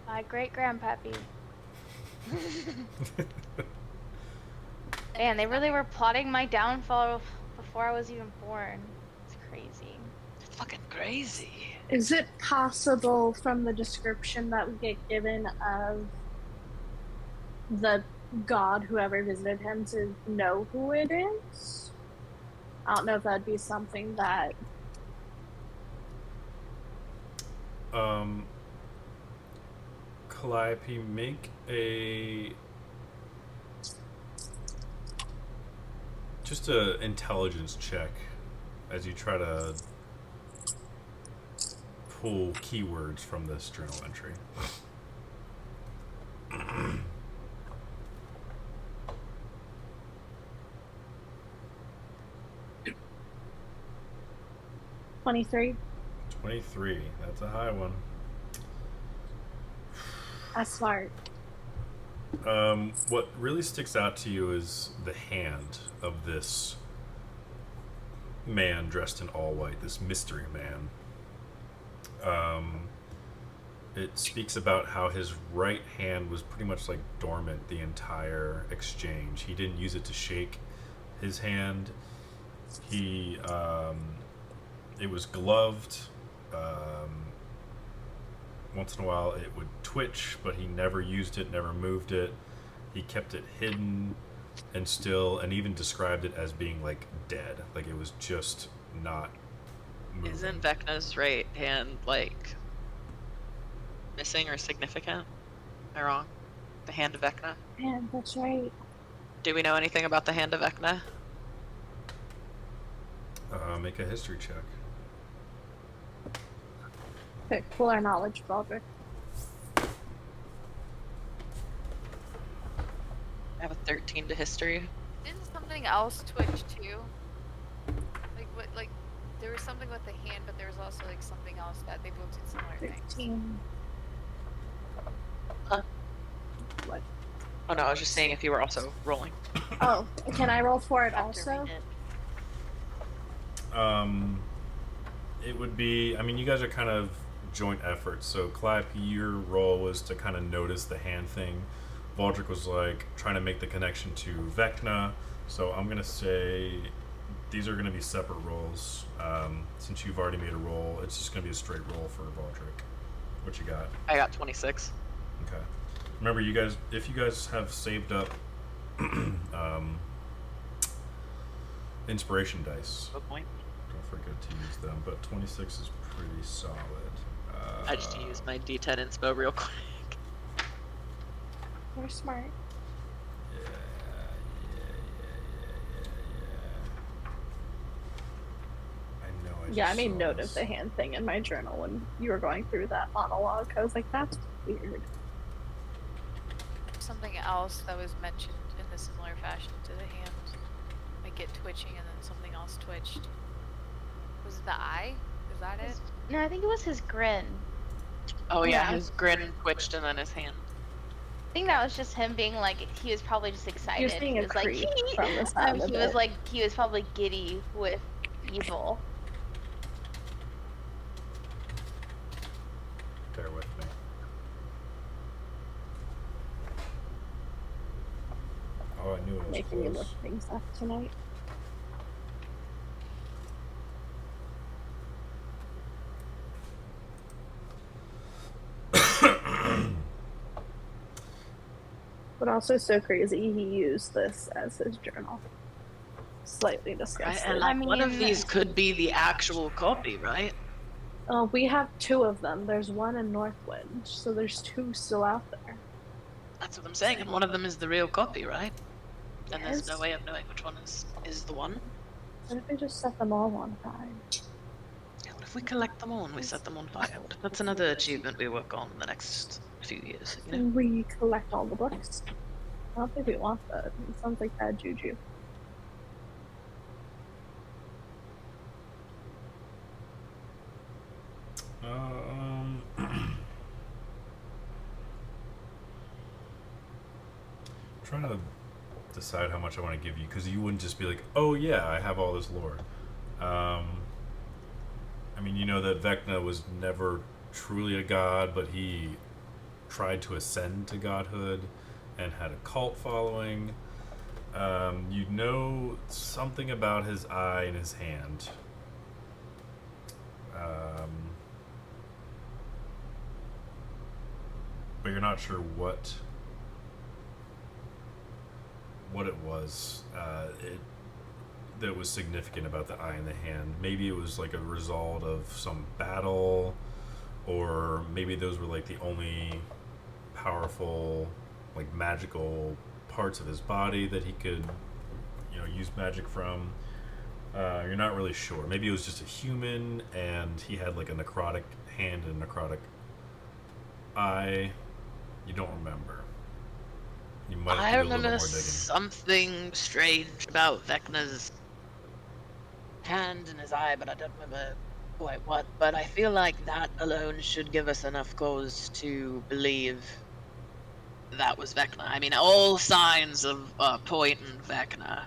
S3: My great-grandpappy. Man, they really were plotting my downfall before I was even born. It's crazy.
S2: It's fucking crazy.
S4: Is it possible from the description that we get given of the god, whoever visited him, to know who it is? I don't know if that'd be something that...
S1: Calliope, make just a intelligence check as you try to pull keywords from this journal entry.
S4: $23.
S1: 23. That's a high one.
S4: That's smart.
S1: What really sticks out to you is the hand of this man dressed in all white, this mystery man. it speaks about how his right hand was pretty much like dormant the entire exchange. He didn't use it to shake his hand. He it was gloved. Once in a while it would twitch, but he never used it, never moved it. He kept it hidden and still, and even described it as being like dead, like it was just not moving.
S2: Isn't Vecna's right hand like missing or significant? Am I wrong? The hand of Vecna?
S4: Yeah, that's right.
S2: Do we know anything about the hand of Vecna?
S1: Make a history check.
S4: Okay, pull our knowledge, Baldric.
S2: I have a 13 to history.
S5: Didn't something else twitch too? Like what? Like there was something with the hand, but there was also like something else that they both did similar things.
S4: 15.
S2: Huh?
S4: What?
S2: Oh no, I was just saying if you were also rolling.
S4: Oh, can I roll for it
S2: Have to
S4: also?
S2: read it.
S1: It would be, I mean, you guys are kind of joint efforts. So Clap, your role was to kind of notice the hand thing. Baldric was like trying to make the connection to Vecna. So I'm gonna say these are gonna be separate rolls. Since you've already made a roll, it's just gonna be a straight roll for Baldric. What you got?
S2: I got 26.
S1: Okay. Remember, you guys, if you guys have saved up inspiration dice,
S2: Good point.
S1: don't forget to use them. But 26 is pretty solid.
S2: I just used my D10 inspo real quick.
S4: You're smart.
S1: Yeah. I know.
S4: Yeah, I made
S1: saw
S4: note of
S1: this.
S4: the hand thing in my journal when you were going through that monologue. I was like, that's weird.
S5: Something else that was mentioned in a similar fashion to the hand. Like it twitching and then something else twitched. Was it the eye? Is that it?
S3: No, I think it was his grin.
S2: Oh yeah,
S4: Yeah.
S2: his grin twitched and then his hand.
S3: I think that was just him being like, he was probably just excited.
S4: He was being a
S3: was like,
S4: creep from the sound of
S3: he was
S4: it.
S3: like, he was probably giddy with evil.
S1: Bear with me. Oh, I knew it was
S4: Making me
S1: close.
S4: look things up tonight. But also so crazy he used this as his journal. Slightly
S2: Right?
S4: disgusting.
S2: And like, one of
S3: mean-
S2: these could be the actual copy, right?
S4: We have two of them. There's one in Northwind, so there's two still out there.
S2: That's what I'm saying, and one of them is the real copy, right? And there's no
S4: Yes.
S2: way of knowing which one is the one.
S4: What if we just set them all on fire?
S2: Yeah, what if we collect them all and we set them on fire? That's another achievement we work on in the next few years, you know?
S4: And we collect all the books. I don't think we want that. It sounds like bad juju.
S1: Trying to decide how much I want to give you, because you wouldn't just be like, oh yeah, I have all this lore. I mean, you know that Vecna was never truly a god, but he tried to ascend to godhood and had a cult following. You know something about his eye and his hand. But you're not sure what it was that was significant about the eye and the hand. Maybe it was like a result of some battle, or maybe those were like the only powerful, like magical parts of his body that he could, you know, use magic from. You're not really sure. Maybe it was just a human and he had like a necrotic hand and a necrotic eye. You don't remember. You might
S2: I
S1: have to do a little bit
S2: remember
S1: more digging.
S2: something strange about Vecna's hand and his eye, but I don't remember quite what. But I feel like that alone should give us enough cause to believe that was Vecna. I mean, all signs of point in Vecna.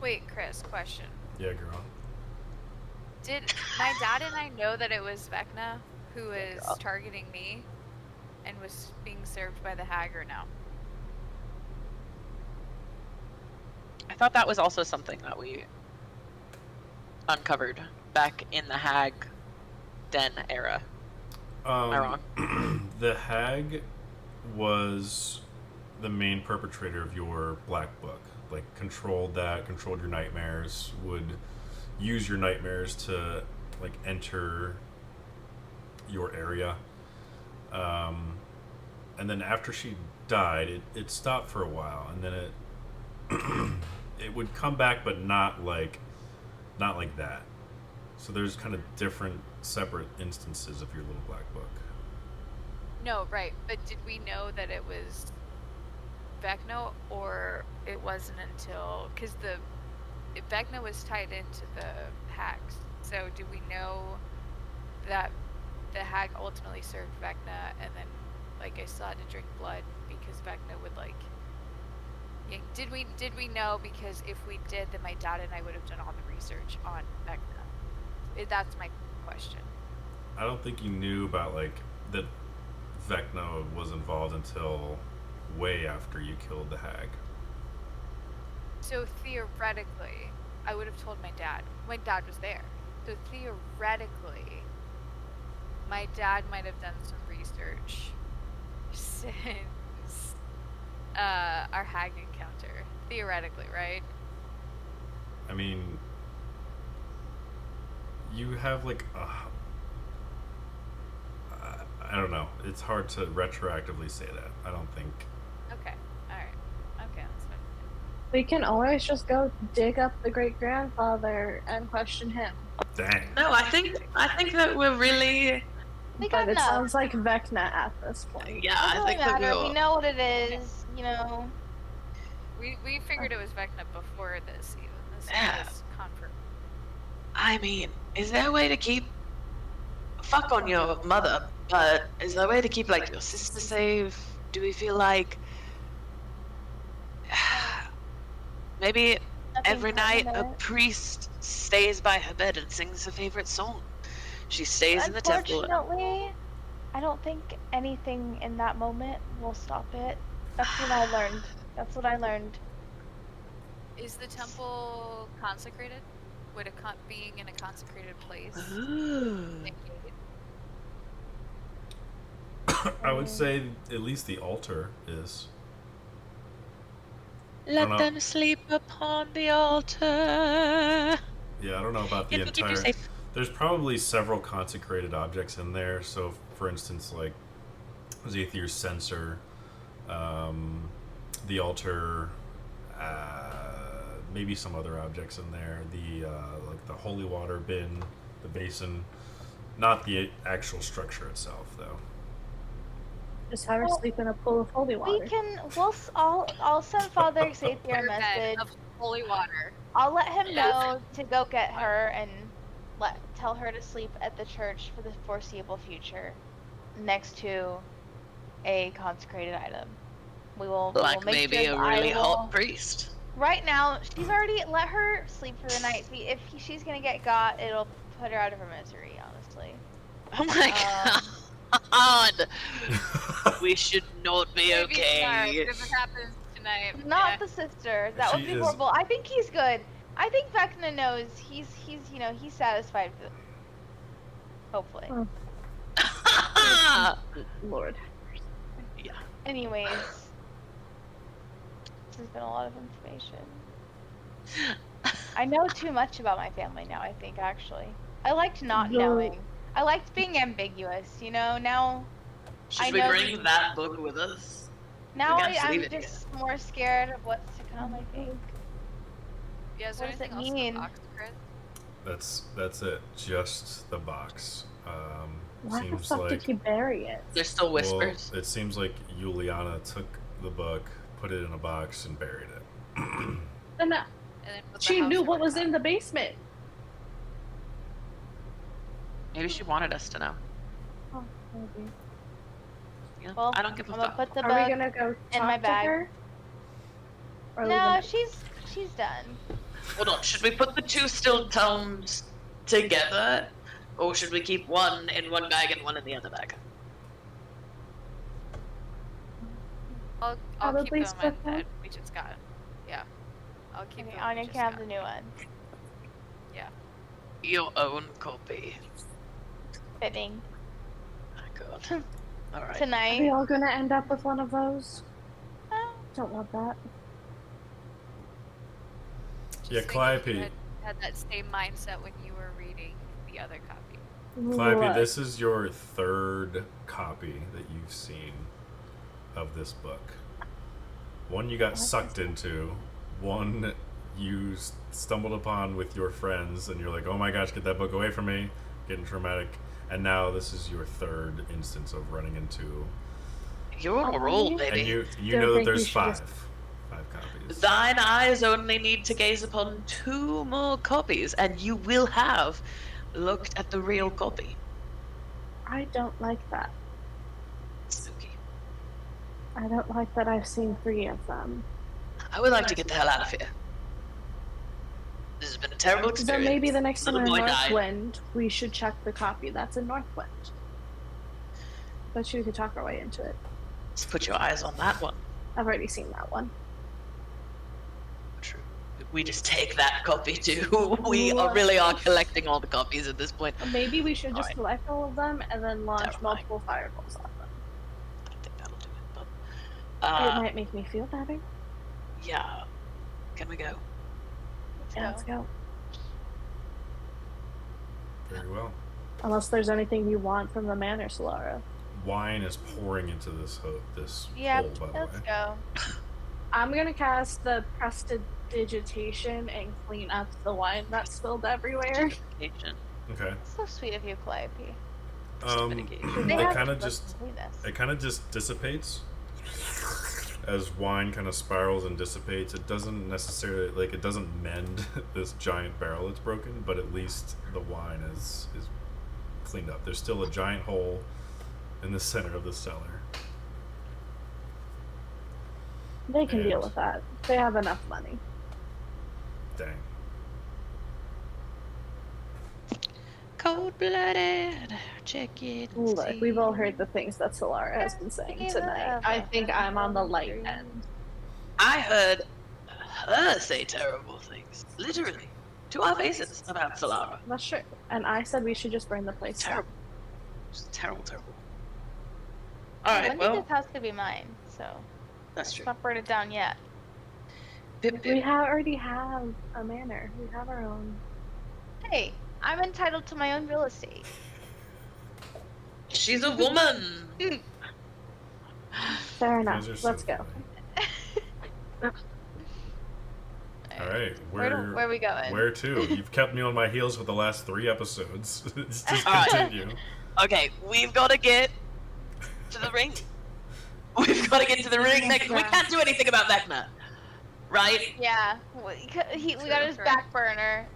S5: Wait, Chris, question.
S1: Yeah, girl.
S5: Did my dad and I know that it was Vecna? who is targeting me and was being served by the hag or no?
S2: I thought that was also something that we uncovered back in the hag den era. Am I wrong?
S1: The hag was the main perpetrator of your black book. Like, controlled your nightmares, would use your nightmares to, like, enter your area. And then after she died, it stopped for a while, and then it would come back, but not like that. So there's kind of different, separate instances of your little black book.
S5: No, right. But did we know that it was Vecna, or it wasn't until... Because Vecna was tied into the hags. So do we know that the hag ultimately served Vecna, and then, like, I still had to drink blood because Vecna would, like... Yeah, did we know? Because if we did, then my dad and I would have done all the research on Vecna. That's my question.
S1: I don't think you knew about, like, that Vecna was involved until way after you killed the hag.
S5: So theoretically, I would have told my dad. My dad was there. So theoretically, my dad might have done some research since our hag encounter. Theoretically, right?
S1: I mean, you have, like, I don't know. It's hard to retroactively say that. I don't think.
S5: Okay. Alright. Okay, that's fine.
S4: We can always just go dig up the great grandfather and question him.
S1: Dang.
S2: No, I think that we're really...
S3: We got
S4: But it
S3: enough.
S4: sounds like Vecna at this point.
S2: Yeah,
S3: Doesn't
S2: I
S3: really
S2: think that
S3: matter.
S2: we'll...
S3: We know what it is. You know.
S5: We figured it was Vecna before this even. This
S2: Yeah.
S5: was confirmed.
S2: I mean, is there a way to keep... Fuck on your mother, but is there a way to keep, like, your sister safe? Do we feel like... Maybe
S3: Nothing
S2: every night a
S3: permanent.
S2: priest stays by her bed and sings her favorite song. She stays in the temple.
S3: Unfortunately, I don't think anything in that moment will stop it. That's what I learned. That's what I learned.
S5: Is the temple consecrated? Would being in a consecrated place
S2: Ooh.
S5: negate?
S1: I would say at least the altar is.
S2: Let
S1: know.
S2: them sleep upon the altar.
S1: Yeah, I don't know about the
S2: Yeah, we'll keep you
S1: entire.
S2: safe.
S1: There's probably several consecrated objects in there. So, for instance, like Zathir's censer, the altar, maybe some other objects in there. The like the holy water bin, the basin, not the actual structure itself, though.
S4: Just have her sleep in a pool of holy water.
S3: I'll send Father Xavier a
S5: Bed
S3: message.
S5: of holy water.
S3: I'll let him know to go get her and tell her to sleep at the church for the foreseeable future, next to a consecrated item. We will
S2: Like
S3: make
S2: maybe
S3: sure
S2: a
S3: that
S2: really
S3: I will-
S2: hot priest.
S3: Right now, she's already let her sleep for the night. If she's gonna get got, it'll put her out of her misery. Honestly.
S2: Oh my god. We should not be
S5: Maybe
S2: okay.
S5: if it happens tonight.
S3: Not the sister. That would
S1: She
S3: be
S1: is-
S3: horrible. I think he's good. I think Vecna knows he's he's satisfied with it. Hopefully.
S4: Oh. Lord.
S2: Yeah.
S3: Anyways, this has been a lot of information. I know too much about my family now, I think, actually. I liked not
S4: No.
S3: knowing. I liked being ambiguous, you know? Now
S2: Should
S3: I
S2: we
S3: know
S2: bring
S3: these-
S2: that book with us?
S3: now
S2: We gotta
S3: I'm
S2: leave it
S3: just more scared of what's to come, I think.
S5: Yeah, is there
S3: What does it
S5: anything else in
S3: mean?
S5: the box, Chris?
S1: That's it. Just the box.
S4: Why the
S1: Seems
S4: fuck
S1: like
S4: did you bury it?
S2: There's still whispers.
S1: Well, it seems like Juliana took the book, put it in a box, and buried it.
S4: And
S5: And then put the
S4: she
S5: house
S4: knew what
S5: order
S4: was
S5: up.
S4: in the basement.
S2: Maybe she wanted us to know.
S4: Oh, maybe.
S2: Yeah,
S3: Well,
S2: I don't give a
S3: I'm gonna
S2: fuck.
S3: put the
S4: Are
S3: book
S4: we gonna go talk
S3: in my
S4: to
S3: bag.
S4: her? Or leave
S3: No,
S4: them-
S3: she's done.
S2: Hold on, should we put the two still tomes together Or should we keep one in one bag and one in the other bag?
S5: I'll
S4: Probably
S5: keep the one
S4: split
S5: that
S4: them.
S5: we just got. Yeah. I'll keep
S3: Okay,
S5: the one we
S3: Anya
S5: just
S3: can have
S5: got.
S3: the new one.
S5: Yeah.
S2: Your own copy.
S3: Fitting.
S2: My God. All right.
S4: Are we
S3: Tonight.
S4: all gonna end up with one of those?
S3: Uh,
S4: Don't want that.
S5: Just
S1: Yeah,
S5: think if
S1: Calliope.
S5: you had that same mindset when you were reading the other copy.
S1: Calliope,
S4: What?
S1: this is your third copy that you've seen of this book. One you got sucked into, one you stumbled upon with your friends, and you're like, oh my gosh, get that book away from me, getting traumatic. And now this is your third instance of running into.
S2: You're on a roll, baby.
S1: And you
S4: Don't
S1: know that
S4: think we
S1: there's
S4: should
S1: five.
S4: just-
S1: 5 copies.
S2: Thine eyes only need to gaze upon 2 more copies, and you will have looked at the real copy.
S4: I don't like that.
S2: Spooky.
S4: I don't like that I've seen 3 of them.
S2: I would like to get the hell out of here. This has been a terrible
S4: Then
S2: experience.
S4: maybe the next time
S2: Little
S4: we're in
S2: boy died.
S4: Northwind, we should check the copy that's in Northwind. Bet you we could talk our way into it.
S2: Let's put your eyes on that one.
S4: I've already seen that one.
S2: True. We just take that copy too. We really are collecting all the copies at this point.
S4: Maybe we should just
S2: Alright.
S4: collect all of them and then launch
S2: Terrifying.
S4: multiple fireballs on them.
S2: I don't think that'll do it,
S4: It
S2: but
S4: might make me feel better.
S2: yeah. Can we go?
S4: Yeah, let's go.
S1: Very well.
S4: Unless there's anything you want from the manor, Solara.
S1: Wine is pouring into this this
S3: Yep,
S1: hole, by the
S3: let's
S1: way.
S3: go.
S4: I'm gonna cast the prestidigitation and clean up the wine that's spilled everywhere.
S2: Mitigation.
S1: Okay.
S3: So sweet of you, Calliope.
S2: Mitigation.
S3: They
S1: It
S3: have
S1: kind of
S3: to
S1: just
S3: clean this.
S1: it kind of just dissipates as wine kind of spirals and dissipates. It doesn't necessarily it doesn't mend this giant barrel that's broken, but at least the wine is cleaned up. There's still a giant hole in the center of the cellar.
S4: They can deal
S1: And-
S4: with that. They have enough money.
S1: Dang.
S2: Cold-blooded. Check it. and
S4: Look,
S2: see.
S4: we've all heard the things that Solara has been saying tonight. I think I'm on the light end.
S2: I heard her say terrible things, literally, to our faces about Solara.
S4: That's true. And I said we should just burn the place down.
S2: Terrible. Just terrible, terrible. Alright,
S3: One day
S2: well,
S3: this house could be mine, so
S2: that's
S3: let's
S2: true.
S3: not burn it down yet.
S2: Pip,
S4: We
S2: pip.
S4: already have a manor. We have our own.
S3: Hey, I'm entitled to my own real estate.
S2: She's a woman.
S4: Fair
S1: You
S4: enough.
S1: guys are so
S4: Let's go.
S1: funny. All right,
S3: Where are we going?
S1: Where to? You've kept me on my heels for the last 3 episodes. Just
S2: All right.
S1: continue.
S2: Okay, we've got to get to the ring. We've got to get to the ring. We can't do anything about Vecna, right?
S3: Yeah, we got his back burner.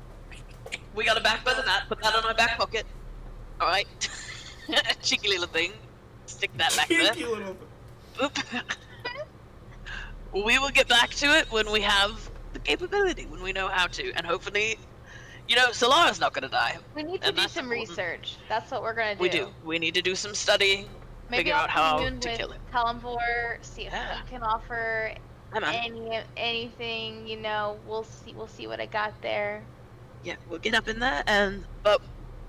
S2: We got to back burner that. Put that on our back pocket. All right. Cheeky little thing. Stick that back there.
S1: Cheeky little.
S2: Oop. We will get back to it when we have the capability, when we know how to, and hopefully, Solara's not going to die.
S3: We need to
S2: And
S3: do
S2: that's
S3: some
S2: important.
S3: research. That's what we're gonna do.
S2: We do. We need to do some studying,
S3: Maybe
S2: figure
S3: I'll
S2: out how
S3: commune
S2: to
S3: with
S2: kill him.
S3: Kalimvor, see if
S2: Yeah.
S3: he can offer
S2: Hi, man.
S3: anything. We'll see what I got there.
S2: Yeah, we'll get up in there, but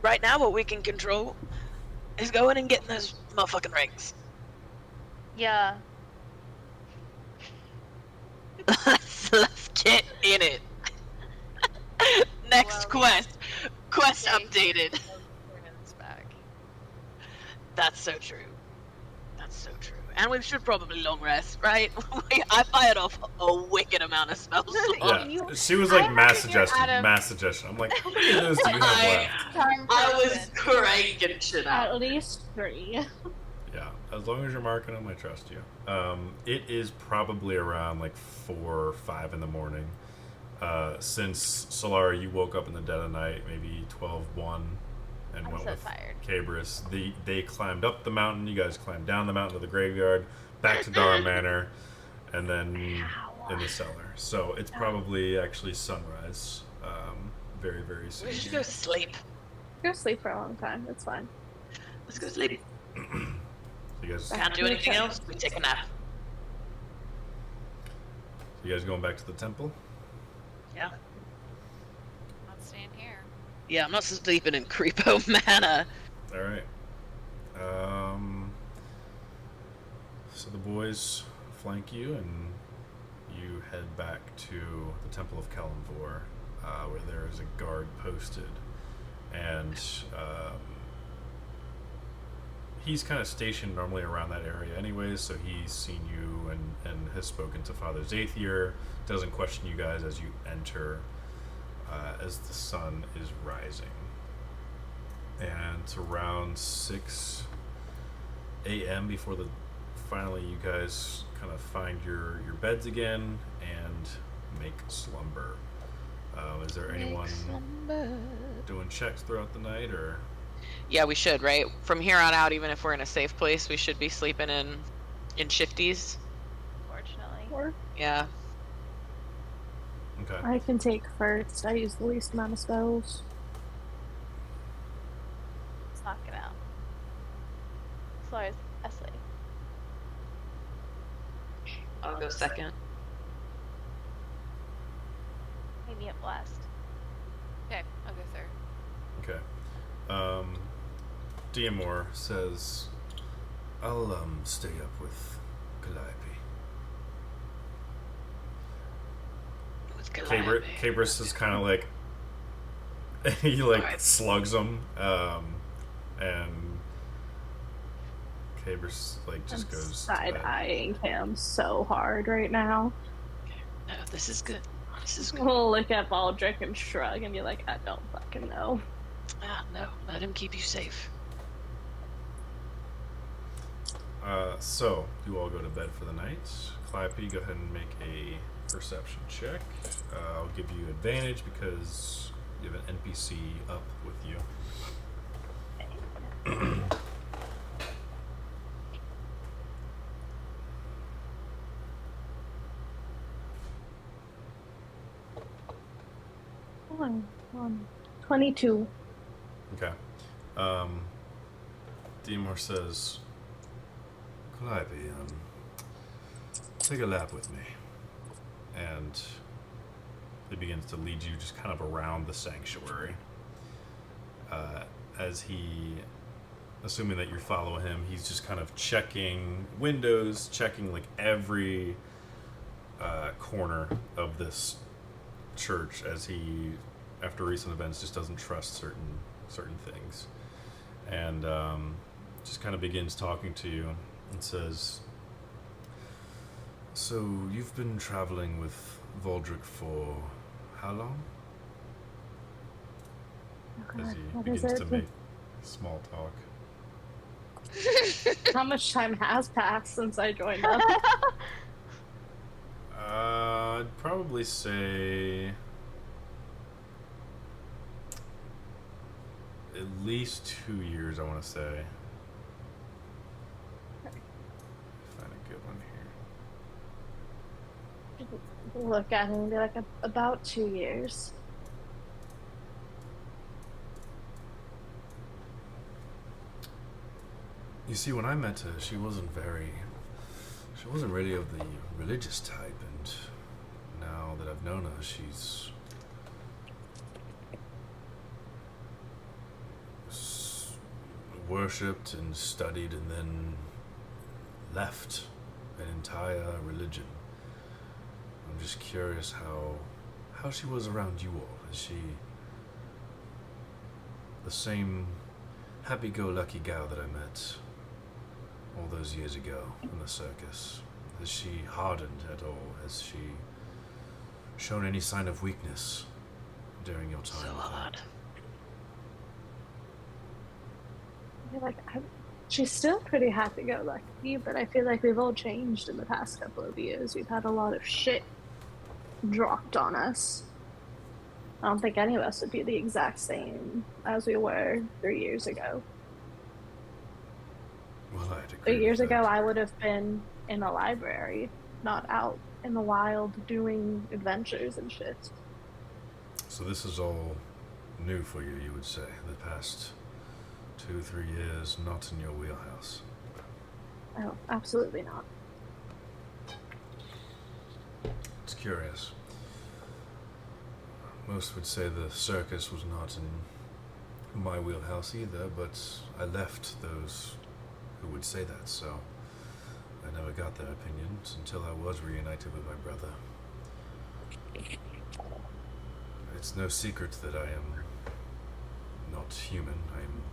S2: right now what we can control is going and getting those motherfucking rings.
S3: Yeah.
S2: Let's get in it. Next quest. Quest
S5: Okay.
S2: updated.
S5: Turn this back.
S2: That's so true. That's so true. And we should probably long rest, right? I fired off a wicked amount of spells.
S1: Yeah,
S3: You-
S1: she was
S3: I
S1: like mass
S3: haven't figured
S1: suggestion.
S3: out a-
S1: Mass suggestion. I'm like, how many of those do you have left?
S3: Charm
S2: I was
S3: person.
S2: cranking shit out.
S4: At least 3.
S1: Yeah, as long as you're marking them, I trust you. It is probably around like 4 or 5 in the morning. Since Solara, you woke up in the dead of night, maybe 12:01, and
S3: I'm
S1: went
S3: so
S1: with
S3: tired.
S1: Cabris. They climbed up the mountain. You guys climbed down the mountain to the graveyard, back to Dara Manor, and then in the cellar. So it's probably actually sunrise. Very, very soon.
S2: We should
S1: here.
S2: go sleep.
S4: Go sleep for a long time. It's fine.
S2: Let's go sleep.
S1: You guys,
S2: Can't do anything else. We take a nap.
S1: you guys going back to the temple?
S2: Yeah.
S5: Not staying here.
S2: Yeah, I'm not sleeping in Creepo Manor.
S1: All right. So the boys flank you, and you head back to the Temple of Kalimvor, where there is a guard posted, and he's kind of stationed normally around that area anyways, so he's seen you and has spoken to Father Zathier, doesn't question you guys as you enter as the sun is rising. And it's around 6 a.m. before finally you guys kind of find your beds again and make slumber. Is there anyone doing checks throughout the night, or?
S2: Yeah, we should, right? From here on out, even if we're in a safe place, we should be sleeping in shifties.
S3: Unfortunately.
S4: Or
S2: Yeah.
S1: Okay.
S4: I can take first. I use the least amount of spells.
S3: Let's knock it out. Solaris Esley.
S2: I'll go second.
S3: Maybe at last.
S5: Okay, I'll go third.
S1: Okay. Diamor says, I'll stay up with Calliope. Cabris is kind of like, he like
S2: Alright.
S1: slugs him, and Cabris like just
S4: I'm
S1: goes to
S4: side
S1: bed.
S4: eyeing him so hard right now.
S2: No, this is good. This is good.
S4: We'll look at Baldric and shrug and be like, I don't fucking know.
S2: Ah, no, let him keep you safe.
S1: So you all go to bed for the night. Calliope, go ahead and make a perception check. I'll give you advantage because you have an NPC up with you.
S4: Come on. 22.
S1: Okay. Diamor says, Calliope, take a lap with me. And he begins to lead you just kind of around the sanctuary. As he, assuming that you follow him, he's just kind of checking windows, checking like every corner of this church, as he, after recent events, just doesn't trust certain things. And just kind of begins talking to you and says, so you've been traveling with Voldric for how long? As he
S4: What
S1: begins
S4: is
S1: to
S4: it?
S1: make small talk.
S4: How much time has passed since I joined up?
S1: I'd probably say at least 2 years, I want to say. Find a good one here.
S4: Look at him and be like, about 2 years.
S1: You see, when I met her, she wasn't really of the religious type, and now that I've known her, she's worshipped and studied and then left an entire religion. I'm just curious how she was around you all. Is she the same happy-go-lucky gal that I met all those years ago in the circus? Has she hardened at all? Has she shown any sign of weakness during your time
S2: So
S1: with her?
S2: odd.
S4: I feel like she's still pretty happy-go-lucky, but I feel like we've all changed in the past couple of years. We've had a lot of shit dropped on us. I don't think any of us would be the exact same as we were 3 years ago.
S1: Well, I'd agree
S4: 3 years
S1: with
S4: ago,
S1: that.
S4: I would have been in a library, not out in the wild doing adventures and shit.
S1: So this is all new for you, you would say. The past 2-3 years, not in your wheelhouse.
S4: Oh, absolutely not.
S1: It's curious. Most would say the circus was not in my wheelhouse either, but I left those who would say that, so I never got their opinions until I was reunited with my brother. It's no secret that I am not human. I am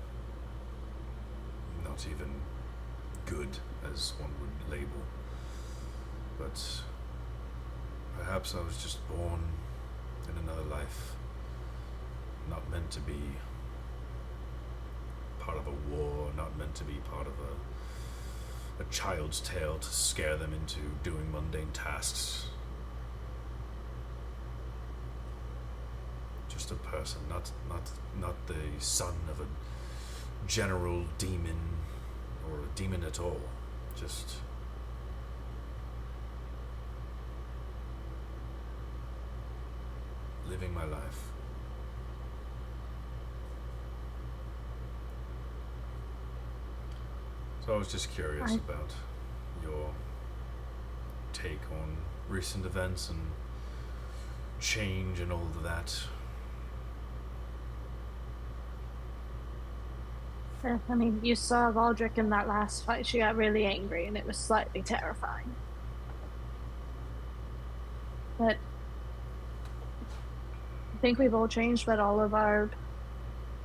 S1: not even good, as one would label. But perhaps I was just born in another life, not meant to be part of a war, not meant to be part of a child's tale to scare them into doing mundane tasks. Just a person, not the son of a general demon or a demon at all. Just living my life. So I was just curious about your take on recent events and change and all of that.
S4: Yeah, I mean, you saw Valdrick in that last fight. She got really angry, and it was slightly terrifying. But I think we've all changed, but all of our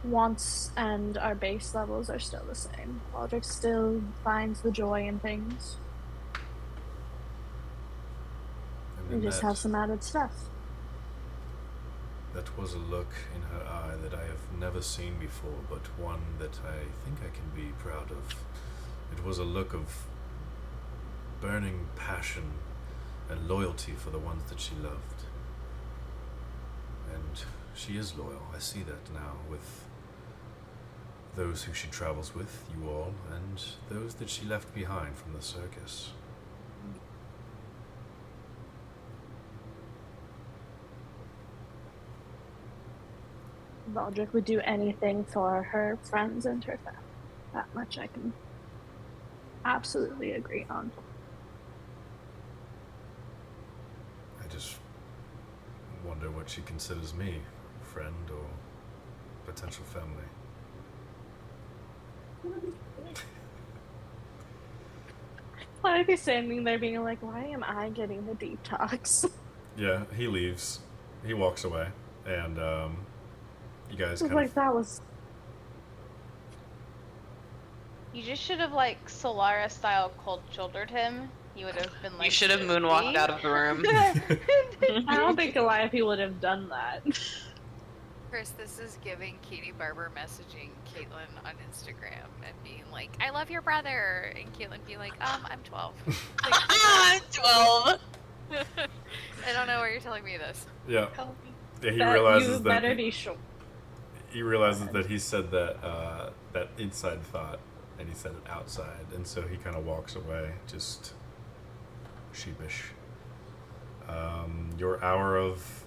S4: wants and our base levels are still the same. Valdrick still finds the joy in things. We just have some added stuff.
S1: That was a look in her eye that I have never seen before, but one that I think I can be proud of. It was a look of burning passion and loyalty for the ones that she loved. And she is loyal. I see that now with those who she travels with, you all, and those that she left behind from the circus.
S4: Valdrick would do anything for her friends and her family. That much I can absolutely agree on.
S1: I just wonder what she considers me, friend or potential family.
S4: Why are you standing there being like, why am I getting the deep talks?
S1: Yeah, he leaves. He walks away, and you guys kind
S4: Like,
S1: of...
S4: that was...
S3: You just should have, like, Solara style cold shouldered him. He would have been like.
S2: You should have moonwalked
S3: "See?"
S2: out of the room.
S4: I don't think Goliath would have done that.
S5: Chris, this is giving Katie Barber messaging Caitlin on Instagram and being like, I love your brother. And Caitlin being like, I'm 12. Like,
S2: I'm 12.
S5: I don't know why you're telling me this.
S1: Yeah. Yeah, he
S4: That
S1: realizes
S4: you
S1: that
S4: better be sure.
S1: he realizes that he said that that inside thought, and he said it outside, and so he kind of walks away, just sheepish. Your hour of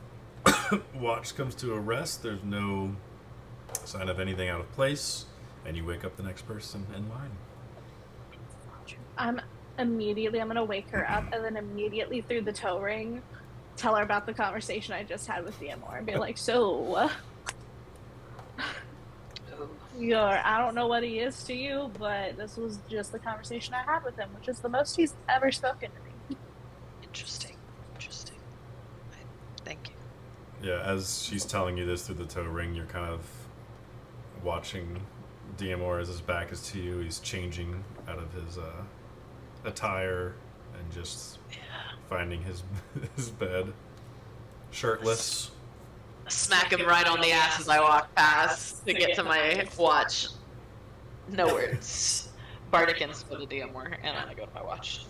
S1: watch comes to a rest. There's no sign of anything out of place, and you wake up the next person in line.
S4: I'm gonna wake her up and then immediately through the toe ring tell her about the conversation I just had with Diamor and be like, so I don't know what he is to you, but this was just the conversation I had with him, which is the most he's ever spoken to me.
S2: Interesting. Thank you.
S1: Yeah, as she's telling you this through the toe ring, you're kind of watching Diamor as his back is to you. He's changing out of his attire and just finding his bed, shirtless.
S2: Smack him right on the ass as I walk past to get to my watch. No words. Bardicans for the Diamor, and then I go to my watch.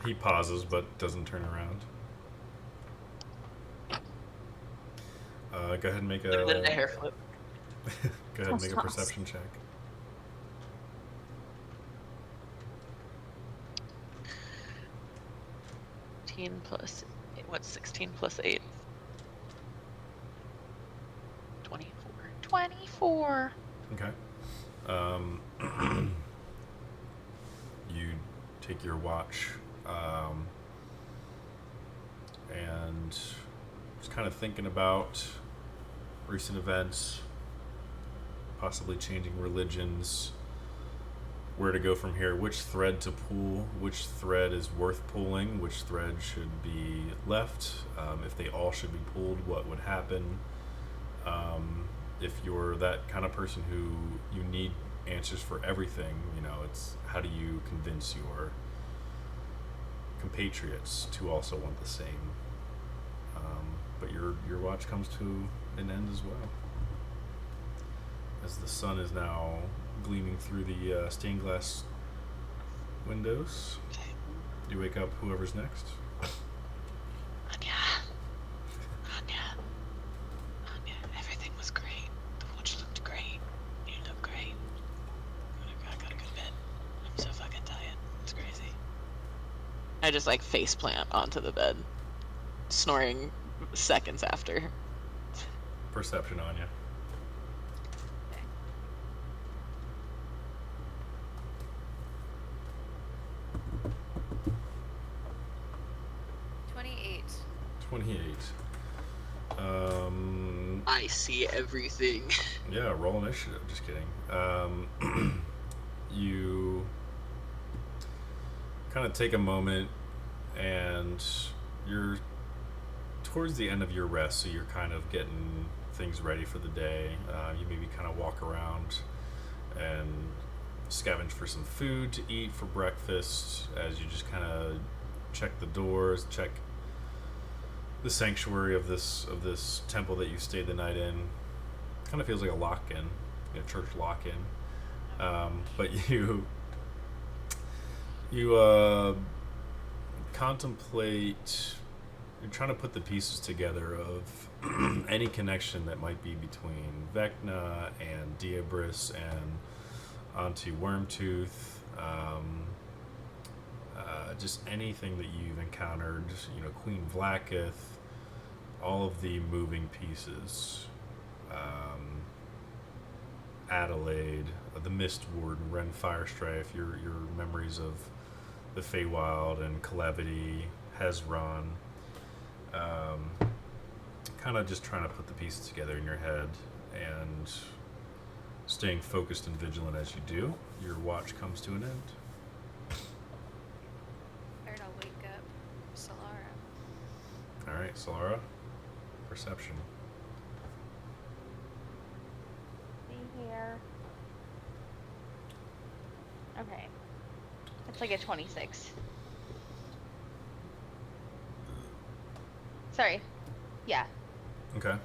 S1: He pauses but doesn't turn around. Go ahead and make a...
S2: Did a hair flip.
S1: Go ahead and make a perception check.
S2: Plus, what's 16 plus 8? 20.
S5: 24.
S1: Okay. You take your watch, and just kind of thinking about recent events, possibly changing religions, where to go from here, which thread to pull, which thread is worth pulling, which thread should be left, if they all should be pulled, what would happen. If you're that kind of person who you need answers for everything, you know, it's how do you convince your compatriots to also want the same. But your watch comes to an end as well, as the sun is now gleaming through the stained glass windows. You wake up whoever's next.
S2: Anya, everything was great. The watch looked great. You look great. I gotta go to bed. I'm so fucking tired. It's crazy. I just like face plant onto the bed, snoring seconds after.
S1: Perception on you.
S5: Okay. 28.
S1: 28.
S2: I see everything.
S1: Yeah, roll initiative. Just kidding. You kind of take a moment, and you're towards the end of your rest, so you're kind of getting things ready for the day. You maybe kind of walk around and scavenge for some food to eat for breakfast, as you just kind of check the doors, check the sanctuary of this temple that you stayed the night in. Kind of feels like a lock-in, a church lock-in. But you contemplate. You're trying to put the pieces together of any connection that might be between Vecna and Diabris and onto Wormtooth. Just anything that you've encountered, you know, Queen Vlaakith, all of the moving pieces, Adelaide, the Mist Warden, Ren Firestrife, your memories of the Feywild and Calamity, Hezron, kind of just trying to put the pieces together in your head and staying focused and vigilant as you do. Your watch comes to an end.
S5: Third, I'll wake up Solara.
S1: Alright, Solara, perception.
S3: See here. Okay. It's like a 26. Sorry. Yeah.
S1: Okay.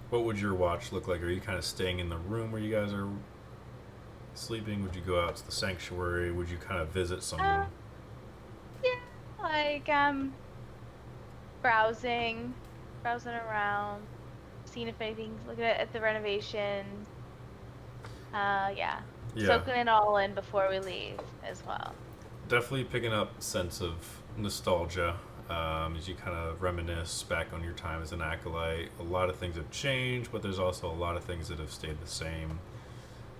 S1: What would your watch look like? Are you kind of staying in the room where you guys are sleeping? Would you go out to the sanctuary? Would you kind of visit someone?
S3: Yeah, like browsing around, seeing if anything's looking at the renovation. Yeah. Soaking it all in before we leave as well.
S1: Definitely picking up sense of nostalgia as you kind of reminisce back on your time as an acolyte. A lot of things have changed, but there's also a lot of things that have stayed the same.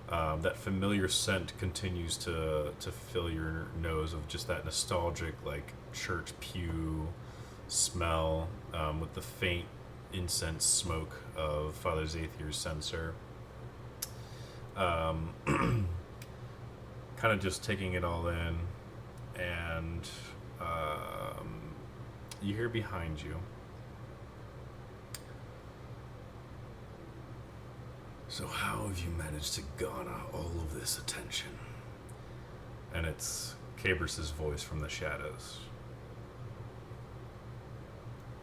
S1: That familiar scent continues to fill your nose of just that nostalgic, like, church pew smell, with the faint incense smoke of Father Zathier's censer. Kind of just taking it all in, and you hear behind you. So how have you managed to garner all of this attention? And it's Cabris's voice from the shadows.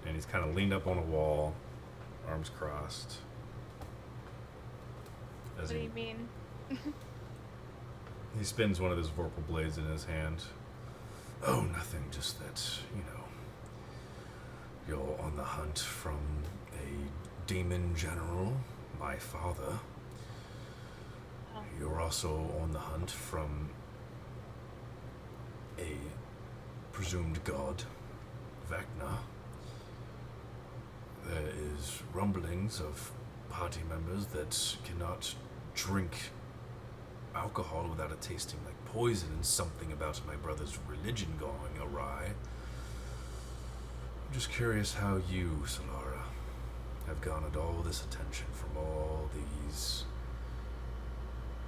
S1: And he's kind of leaned up on a wall, arms crossed.
S3: What do you mean?
S1: He spins one of his vorpal blades in his hand. Oh, nothing, just that, you're on the hunt from a demon general, my father.
S3: Oh.
S1: You're also on the hunt from a presumed god, Vecna. There is rumblings of party members that cannot drink alcohol without it tasting like poison, and something about my brother's religion going awry. I'm just curious how you, Solara, have garnered all this attention from all these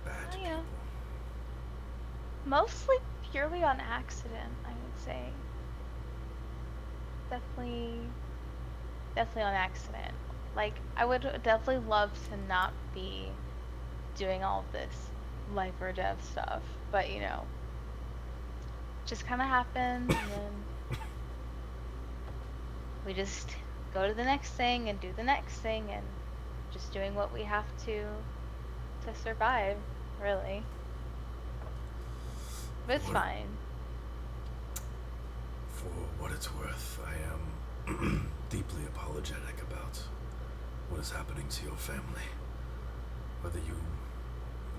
S1: bad
S3: Oh,
S1: people.
S3: yeah. Mostly purely on accident, I would say. Definitely on accident. Like, I would definitely love to not be doing all of this life or death stuff, but you know, just kind of happened, and then we just go to the next thing and do the next thing, and just doing what we have to survive, really. But it's fine.
S1: For what it's worth, I am deeply apologetic about what is happening to your family. Whether you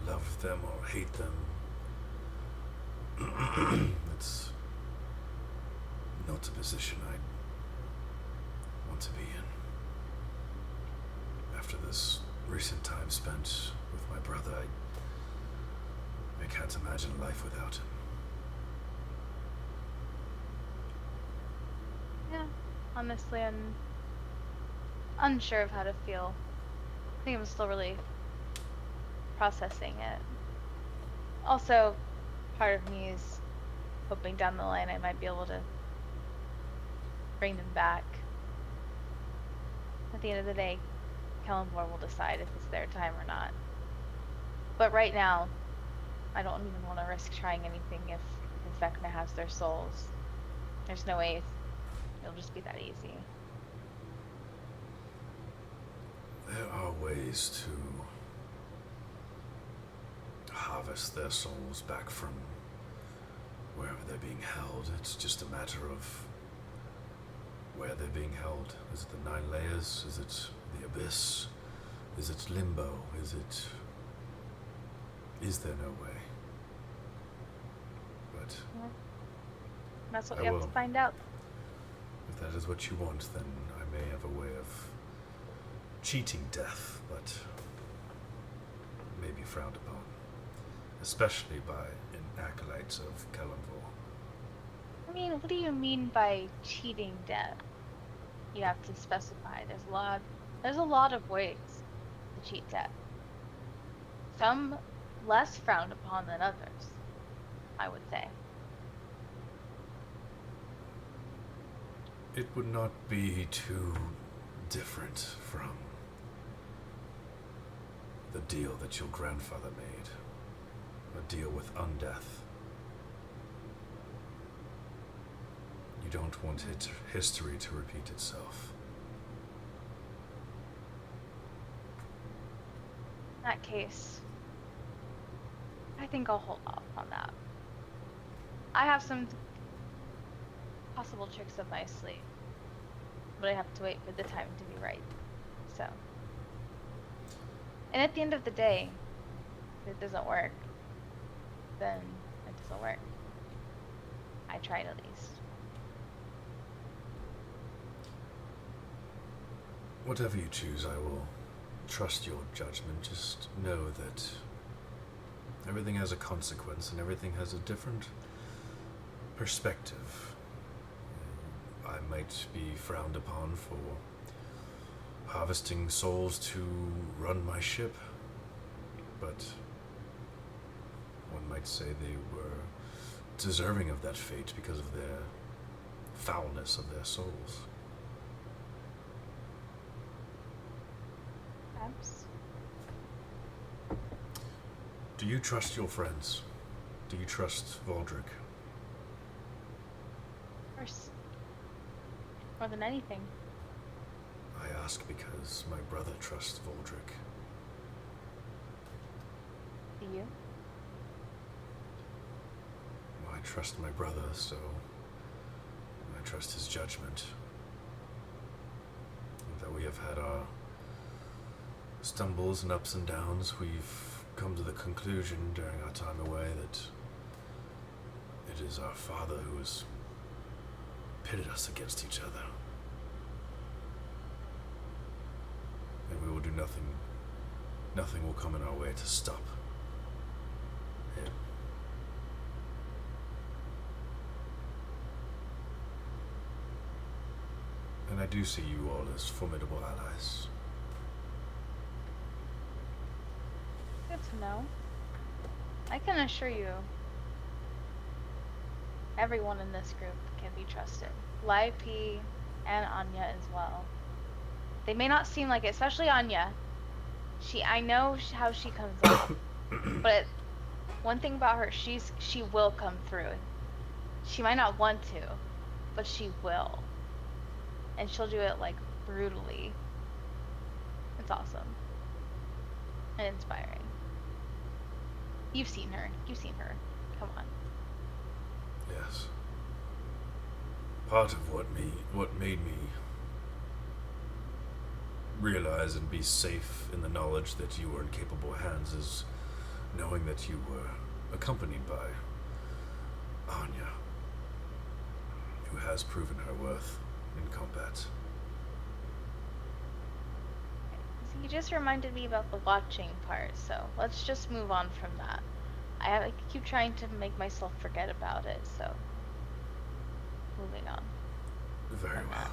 S1: love them or hate them, it's not a position I want to be in. After this recent time spent with my brother, I can't imagine life without him.
S3: Yeah, honestly, I'm unsure of how to feel. I think I'm still really processing it. Also, part of me is hoping down the line I might be able to bring them back. At the end of the day, Kellenborn will decide if it's their time or not. But right now, I don't even want to risk trying anything if Vecna has their souls. There's no way it'll just be that easy.
S1: There are ways to harvest their souls back from wherever they're being held. It's just a matter of where they're being held. Is it the 9 layers? Is it the abyss? Is it limbo? Is there no way? But
S3: That's what
S1: I
S3: we have
S1: will.
S3: to find out.
S1: If that is what you want, then I may have a way of cheating death, but may be frowned upon, especially by acolytes of Kellenvor.
S3: I mean, what do you mean by cheating death? You have to specify. There's a lot of ways to cheat death. Some less frowned upon than others, I would say.
S1: It would not be too different from the deal that your grandfather made. A deal with undeath. You don't want history to repeat itself.
S3: In that case, I think I'll hold off on that. I have some possible tricks up my sleeve, but I have to wait for the time to be right. So, and at the end of the day, if it doesn't work, then it doesn't work. I tried at least.
S1: Whatever you choose, I will trust your judgment. Just know that everything has a consequence and everything has a different perspective. I might be frowned upon for harvesting souls to run my ship, but one might say they were deserving of that fate because of their foulness of their souls.
S3: Perhaps.
S1: Do you trust your friends? Do you trust Valdric?
S3: Of course. More than anything.
S1: I ask because my brother trusts Valdric.
S3: Do you?
S1: Well, I trust my brother, so I trust his judgment. And that we have had our stumbles and ups and downs, we've come to the conclusion during our time away that it is our father who has pitted us against each other. will do nothing. Nothing will come in our way to stop him. And I do see you all as formidable allies.
S3: Good to know. I can assure you, everyone in this group can be trusted. Lai P and Anya as well. They may not seem like it, especially Anya. I know how she comes off, but one thing about her, she will come through. She might not want to, but she will, and she'll do it like brutally. It's awesome and inspiring. You've seen her. Come on.
S1: Yes. Part of what made me realize and be safe in the knowledge that you were in capable hands is knowing that you were accompanied by Anya, who has proven her worth in combat.
S3: So you just reminded me about the watching part, so let's just move on from that. I keep trying to make myself forget about it, so moving on.
S1: Very
S3: from
S1: well.
S3: that.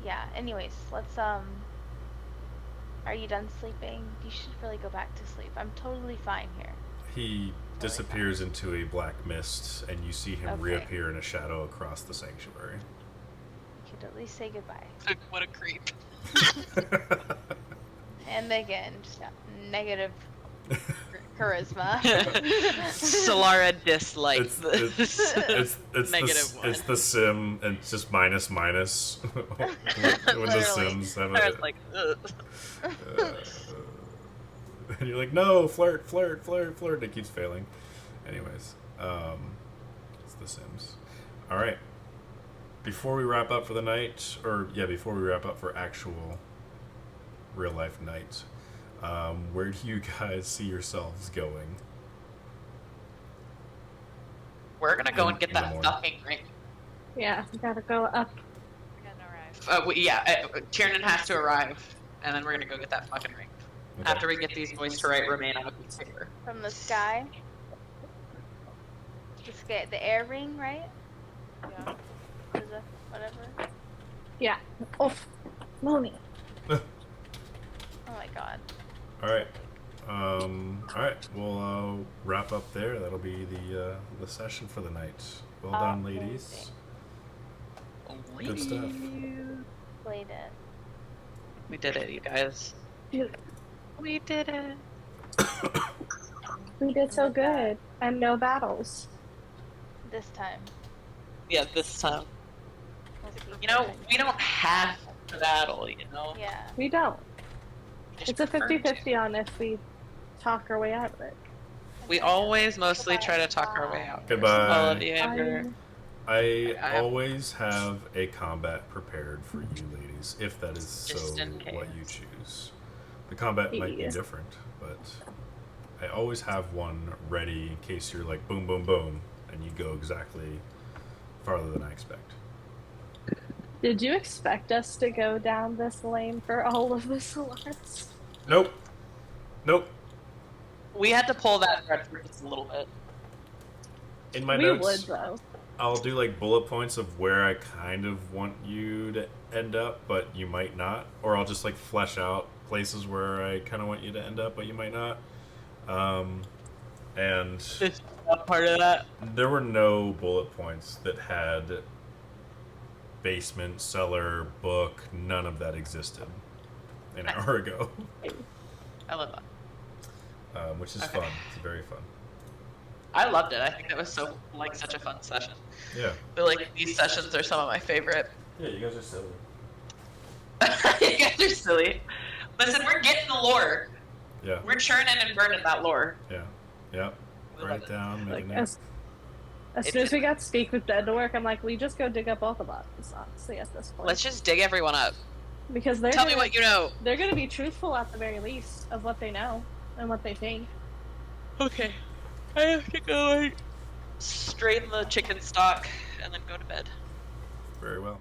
S3: Yeah, anyways, let's are you done sleeping? You should really go back to sleep. I'm totally fine here.
S1: He disappears into a black mist, and you see him
S3: Okay.
S1: reappear in a shadow across the sanctuary.
S3: You could at least say goodbye.
S2: What a creep.
S3: And again, just negative charisma.
S2: Solara dislikes
S1: it's
S2: negative one.
S1: It's the sim, and it's just minus when the
S3: Literally.
S1: sims have
S2: I
S1: it.
S2: was like, ugh.
S1: And you're like, no, flirt. It keeps failing. Anyways, it's the Sims. All right. Before we wrap up for the night, before we wrap up for actual real life night, where do you guys see yourselves going?
S2: We're gonna go
S1: In-
S2: and get
S1: in the
S2: that
S1: morning.
S2: fucking ring.
S4: Yeah, we gotta go up.
S5: We're gonna arrive.
S2: Tiernan has to arrive, and then we're gonna go get that fucking ring.
S1: Okay.
S2: After we get these boys to write remain on a piece of paper.
S3: From the sky. The air ring, right?
S5: Yeah.
S3: Whatever.
S4: Yeah. Oh, Moni.
S3: Oh my god.
S1: All right. All right. We'll wrap up there. That'll be the session for the night. Well done, ladies. Good stuff.
S3: Played it.
S2: We did it, you guys.
S4: Dude,
S2: We did it.
S4: we did so good. And no battles.
S3: This time.
S2: Yeah, this time.
S3: Let's keep
S2: You know,
S3: going.
S2: we don't have to battle, you know?
S3: Yeah.
S4: We don't.
S2: Just
S4: It's a
S2: prefer to.
S4: 50-50 on if we talk our way out of it.
S2: We always mostly try to talk our way out.
S1: Goodbye.
S2: All of you, Amber.
S1: I
S2: I have-
S1: always have a combat prepared for you ladies, if that is
S2: Just
S1: so
S2: in
S1: what you
S2: case.
S1: choose. The combat might be
S4: Yeah.
S1: different, but I always have one ready in case you're like boom, boom, boom, and you go exactly farther than I expect.
S4: Did you expect us to go down this lane for all of the Solaris?
S1: Nope.
S2: We had to pull that thread for just a little bit.
S1: In my
S4: We
S1: notes,
S4: would, though.
S1: I'll do like bullet points of where I kind of want you to end up, but you might not. Or I'll just like flesh out places where I kind of want you to end up, but you might not. And
S2: It's not part of that.
S1: there were no bullet points that had basement, cellar, book. None of that existed an
S2: Nice.
S1: hour ago,
S2: I love that.
S1: which is
S2: Okay.
S1: fun. It's very fun.
S2: I loved it. I think that was such a fun session.
S1: Yeah.
S2: I feel like these sessions are some of my favorite.
S1: Yeah, you guys are silly.
S2: You guys are silly. Listen, we're getting the lore.
S1: Yeah.
S2: We're churning and burning that lore.
S1: Yeah. Yeah.
S2: We
S1: Write
S2: love
S1: it
S2: it.
S1: down. Make
S4: Like,
S1: a note.
S4: as soon as we got Speak with Dead to work, I'm like, we just go dig up all the bodies, honestly, at this point.
S2: Let's just dig everyone up.
S4: Because they're
S2: Tell me
S4: gonna,
S2: what you know.
S4: they're gonna be truthful at the very least of what they know and what they think.
S2: Okay. I have to go straighten the chicken stock and then go to bed.
S1: Very well.